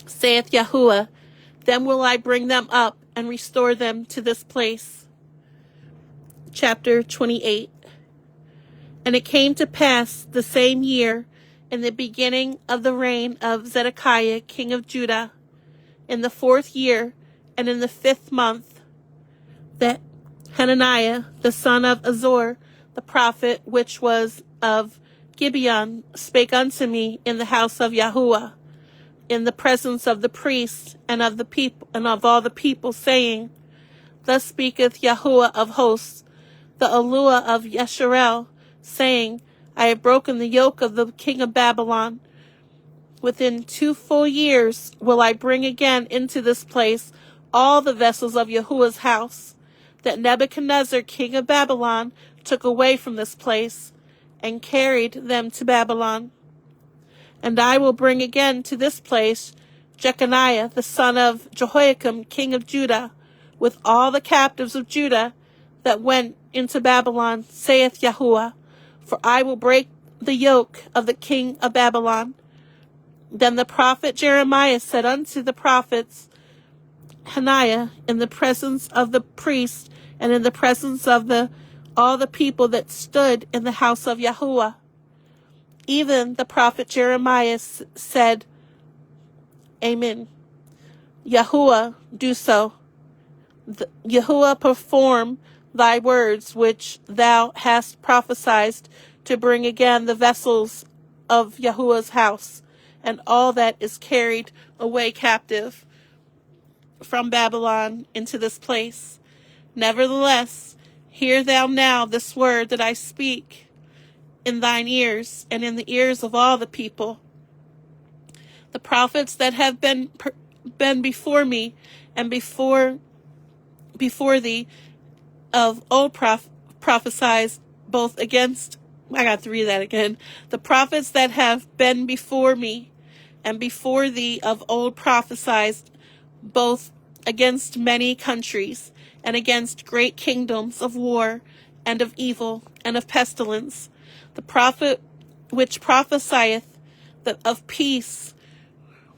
Saith Yahuwah, then will I bring them up and restore them to this place. Chapter 28. And it came to pass the same year, in the beginning of the reign of Zedekiah king of Judah, in the 4th year, and in the 5th month, that Hananiah the son of Azor, the prophet, which was of Gibeon, spake unto me in the house of Yahuwah, in the presence of the priests and of the people and of all the people, saying, Thus speaketh Yahuwah of hosts, the Eluah of Yesharel, saying, I have broken the yoke of the king of Babylon. Within 2 full years will I bring again into this place all the vessels of Yahuwah's house, that Nebuchadnezzar king of Babylon took away from this place, and carried them to Babylon. And I will bring again to this place Jeconiah the son of Jehoiakim king of Judah, with all the captives of Judah that went into Babylon, saith Yahuwah, for I will break the yoke of the king of Babylon. Then the prophet Jeremiah said unto the prophets Hananiah, in the presence of the priests, and in the presence of all the people that stood in the house of Yahuwah, even the prophet Jeremiah said, Amen. Yahuwah, do so. Yahuwah, perform thy words which thou hast prophesied, to bring again the vessels of Yahuwah's house, and all that is carried away captive from Babylon into this place. Nevertheless, hear thou now this word that I speak in thine ears, and in the ears of all the people. The prophets that have been before me, and before thee of old prophesied both against, I got to read that again. The prophets that have been before me, and before thee of old prophesied both against many countries, and against great kingdoms of war, and of evil, and of pestilence. The prophet which prophesieth that of peace,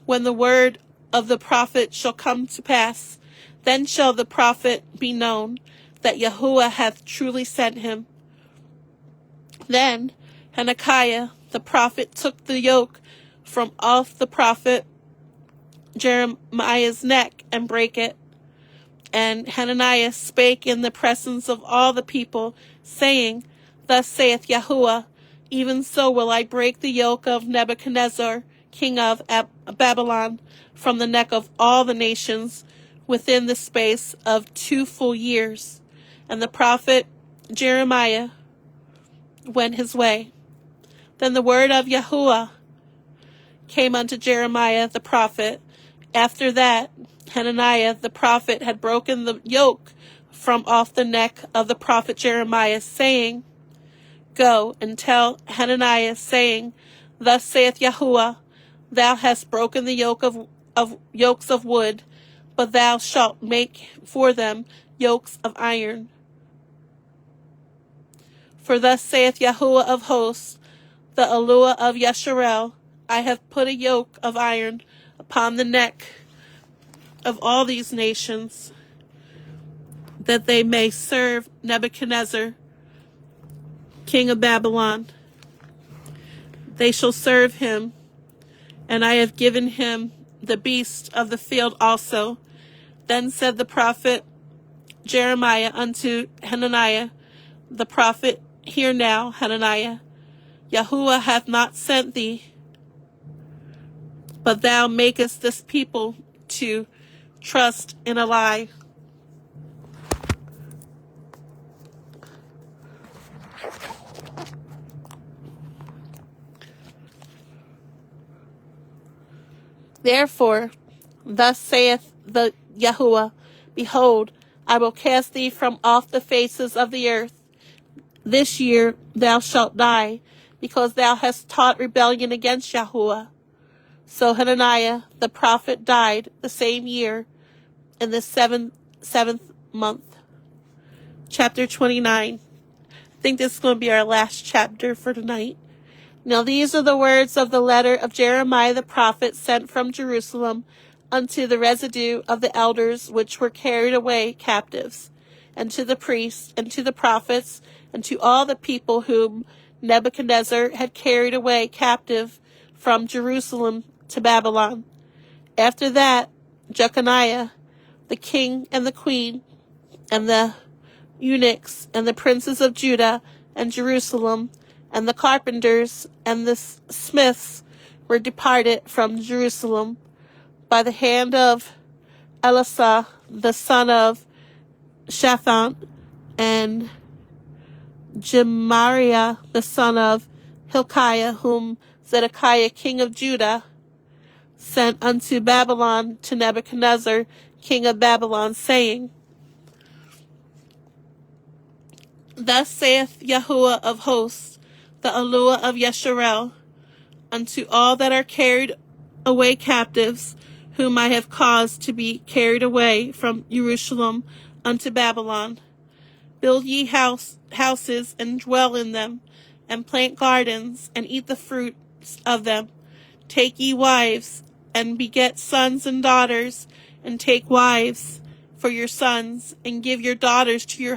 when the word of the prophet shall come to pass, then shall the prophet be known, that Yahuwah hath truly sent him. Then Hezekiah the prophet took the yoke from off the prophet Jeremiah's neck and break it. And Hananiah spake in the presence of all the people, saying, Thus saith Yahuwah, even so will I break the yoke of Nebuchadnezzar, king of Babylon, from the neck of all the nations within the space of 2 full years. And the prophet Jeremiah went his way. Then the word of Yahuwah came unto Jeremiah the prophet. After that, Hananiah the prophet had broken the yoke from off the neck of the prophet Jeremiah, saying, Go and tell Hananiah, saying, Thus saith Yahuwah, Thou hast broken the yoke of yokes of wood, but thou shalt make for them yokes of iron. For thus saith Yahuwah of hosts, the Eluah of Yasharel, I have put a yoke of iron upon the neck of all these nations, that they may serve Nebuchadnezzar, king of Babylon. They shall serve him, and I have given him the beasts of the field also. Then said the prophet Jeremiah unto Hananiah the prophet, Hear now, Hananiah, Yahuwah hath not sent thee, but thou makest this people to trust in a lie. Therefore, thus saith the Yahuwah, Behold, I will cast thee from off the faces of the earth. This year thou shalt die, because thou hast taught rebellion against Yahuwah. So Hananiah the prophet died the same year, in the seventh month. Chapter 29. I think this is going to be our last chapter for tonight. Now these are the words of the letter of Jeremiah the prophet sent from Jerusalem unto the residue of the elders which were carried away captives, and to the priests, and to the prophets, and to all the people whom Nebuchadnezzar had carried away captive from Jerusalem to Babylon. After that, Jeconiah, the king and the queen, and the eunuchs, and the princes of Judah and Jerusalem, and the carpenters and the smiths were departed from Jerusalem by the hand of Elisha, the son of Shaphan, and Gemariah, the son of Hilkiah, whom Zedekiah, king of Judah, sent unto Babylon to Nebuchadnezzar, king of Babylon, saying, Thus saith Yahuwah of hosts, the Eluah of Yasharel, unto all that are carried away captives, whom I have caused to be carried away from Jerusalem unto Babylon. Build ye houses, and dwell in them, and plant gardens, and eat the fruits of them. Take ye wives, and beget sons and daughters, and take wives for your sons, and give your daughters to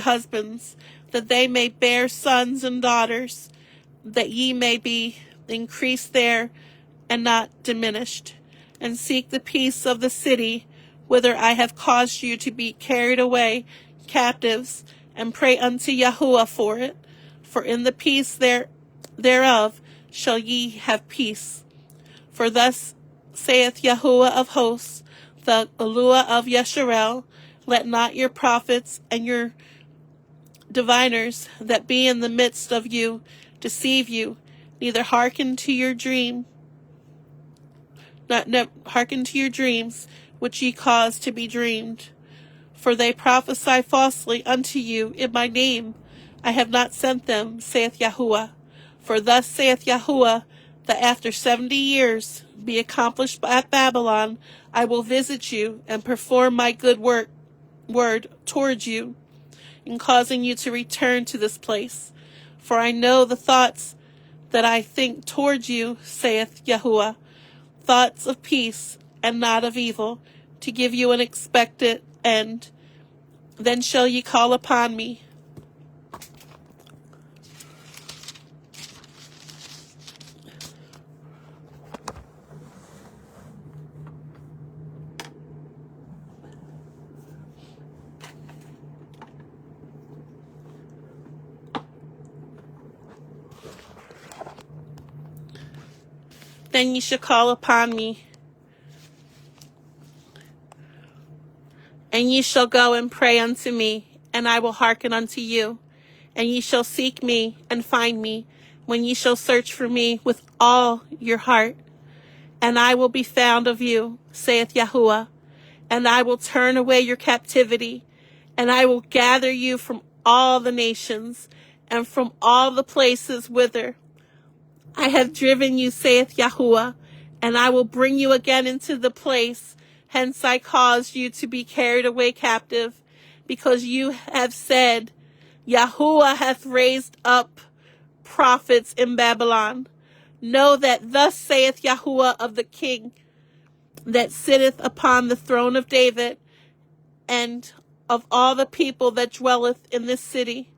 husbands, that they may bear sons and daughters, that ye may be increased there and not diminished. And seek the peace of the city, whither I have caused you to be carried away captives, and pray unto Yahuwah for it. For in the peace thereof shall ye have peace. For thus saith Yahuwah of hosts, the Eluah of Yasharel, let not your prophets and your diviners that be in the midst of you deceive you, neither hearken to your dreams, which ye cause to be dreamed. For they prophesy falsely unto you in my name. I have not sent them, saith Yahuwah. For thus saith Yahuwah, that after 70 years be accomplished at Babylon, I will visit you and perform my good word toward you, in causing you to return to this place. For I know the thoughts that I think toward you, saith Yahuwah, thoughts of peace and not of evil, to give you an expected end. Then shall ye call upon me. Then ye shall call upon me, and ye shall go and pray unto me, and I will hearken unto you. And ye shall seek me and find me, when ye shall search for me with all your heart. And I will be found of you, saith Yahuwah. And I will turn away your captivity, and I will gather you from all the nations, and from all the places whither I have driven you, saith Yahuwah, and I will bring you again into the place hence I caused you to be carried away captive, because you have said, Yahuwah hath raised up prophets in Babylon. Know that thus saith Yahuwah of the King that sitteth upon the throne of David, and of all the people that dwelleth in this city,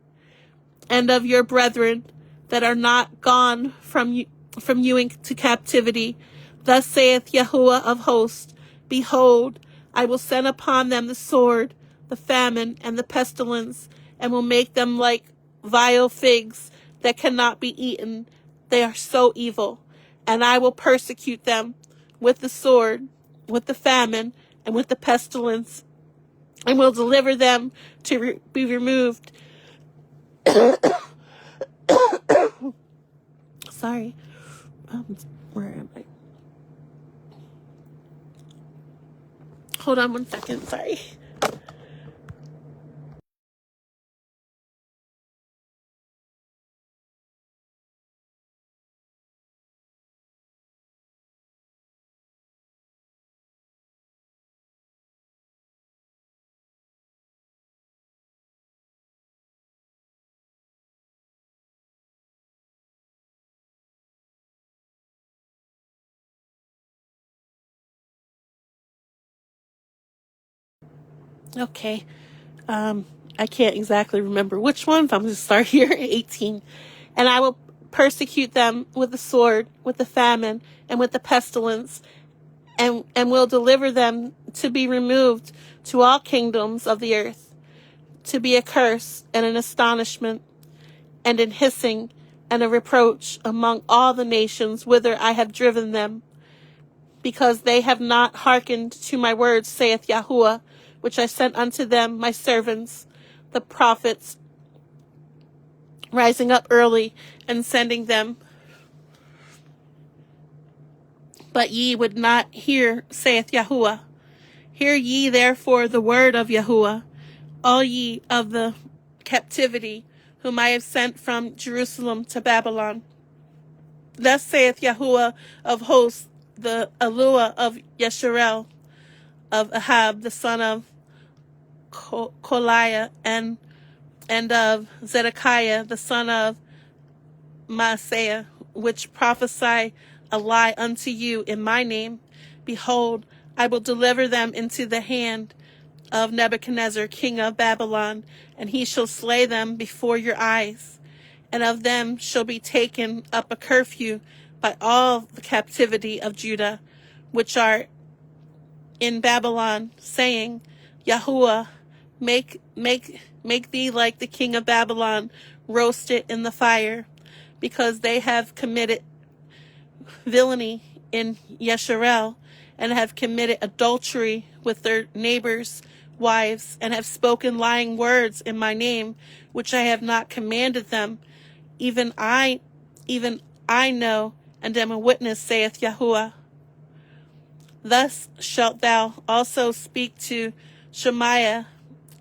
and of your brethren that are not gone from you into captivity. Thus saith Yahuwah of hosts, Behold, I will send upon them the sword, the famine, and the pestilence, and will make them like vile figs that cannot be eaten. They are so evil. And I will persecute them with the sword, with the famine, and with the pestilence, and will deliver them to be removed. Sorry. Where am I? Hold on 1 second. Sorry. Okay. I can't exactly remember which one, but I'm going to start here at 18. And I will persecute them with the sword, with the famine, and with the pestilence, and will deliver them to be removed to all kingdoms of the earth, to be a curse and an astonishment, and an hissing and a reproach among all the nations whither I have driven them, because they have not hearkened to my words, saith Yahuwah, which I sent unto them, my servants, the prophets, rising up early and sending them. But ye would not hear, saith Yahuwah. Hear ye therefore the word of Yahuwah, all ye of the captivity, whom I have sent from Jerusalem to Babylon. Thus saith Yahuwah of hosts, the Eluah of Yesharel, of Ahab, the son of Koliah, and of Zedekiah, the son of Maaseiah, which prophesy a lie unto you in my name. Behold, I will deliver them into the hand of Nebuchadnezzar, king of Babylon, and he shall slay them before your eyes. And of them shall be taken up a curfew by all the captivity of Judah, which are in Babylon, saying, Yahuwah, make thee like the king of Babylon, roast it in the fire, because they have committed villainy in Yesharel, and have committed adultery with their neighbors' wives, and have spoken lying words in my name, which I have not commanded them. Even I know, and am a witness, saith Yahuwah. Thus shalt thou also speak to Shemaiah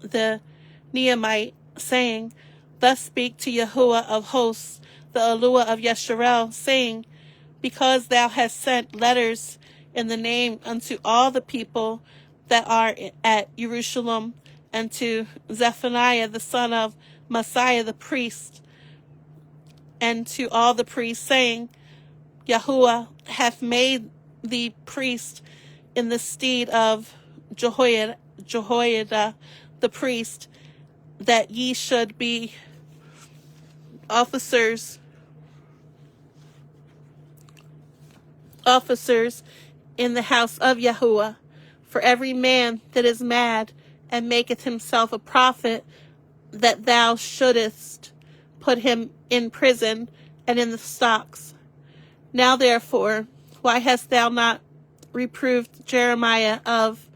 the Nehemite, saying, Thus speak to Yahuwah of hosts, the Eluah of Yesharel, saying, Because thou hast sent letters in the name unto all the people that are at Jerusalem, and to Zephaniah the son of Messiah the priest, and to all the priests, saying, Yahuwah hath made thee priest in the stead of Jehoiada the priest, that ye should be officers in the house of Yahuwah. For every man that is mad and maketh himself a prophet, that thou shouldest put him in prison and in the stocks. Now therefore, why hast thou not reproved Jeremiah of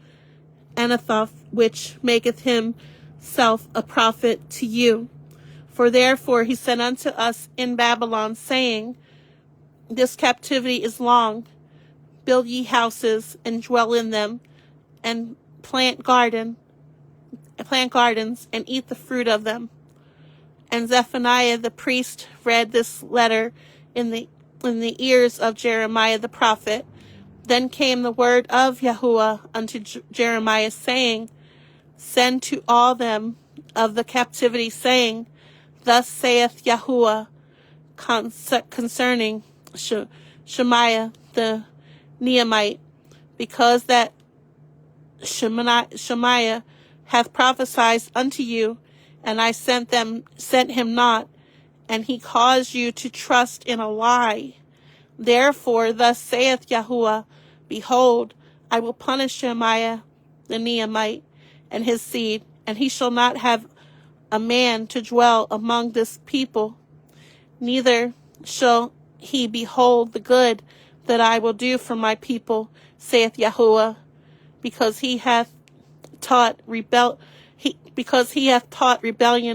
Anathoth, which maketh himself a prophet to you? For therefore he sent unto us in Babylon, saying, This captivity is long. Build ye houses, and dwell in them, and plant gardens, and eat the fruit of them. And Zephaniah the priest read this letter in the ears of Jeremiah the prophet. Then came the word of Yahuwah unto Jeremiah, saying, Send to all them of the captivity, saying, Thus saith Yahuwah concerning Shemaiah the Neamite, because that Shemaiah hath prophesied unto you, and I sent him not, and he caused you to trust in a lie. Therefore, thus saith Yahuwah, Behold, I will punish Shemaiah the Neamite and his seed, and he shall not have a man to dwell among this people, neither shall he behold the good that I will do for my people, saith Yahuwah, because he hath taught rebellion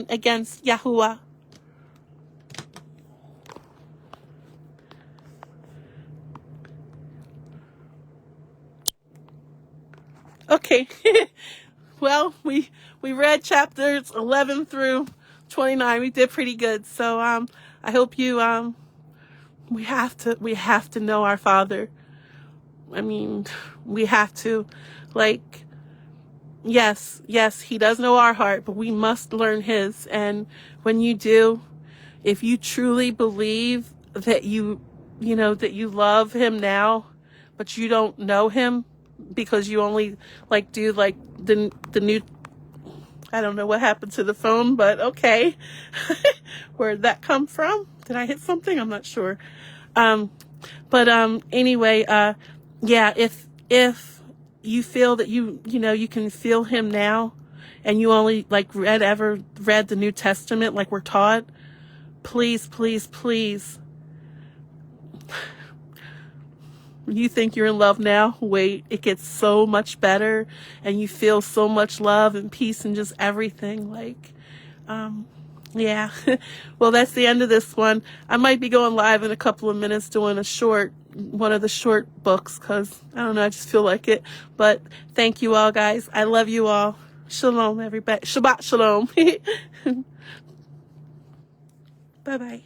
against Yahuwah. Okay. Well, we read chapters 11 through 29. We did pretty good. So I hope you we have to know our Father. I mean, we have to, like, yes, he does know our heart, but we must learn his. And when you do, if you truly believe that you love him now, but you don't know him because you only do the new, I don't know what happened to the phone, but okay. Where'd that come from? Did I hit something? I'm not sure. Anyway, yeah, if you feel that you can feel him now, and you only read the New Testament like we're taught, please, you think you're in love now? Wait, it gets so much better, and you feel so much love and peace and just everything. Yeah. Well, that's the end of this one. I might be going live in a couple of minutes doing one of the short books, because I don't know, I just feel like it. But thank you all, guys. I love you all. Shalom, everybody. Shabbat shalom. Bye-bye.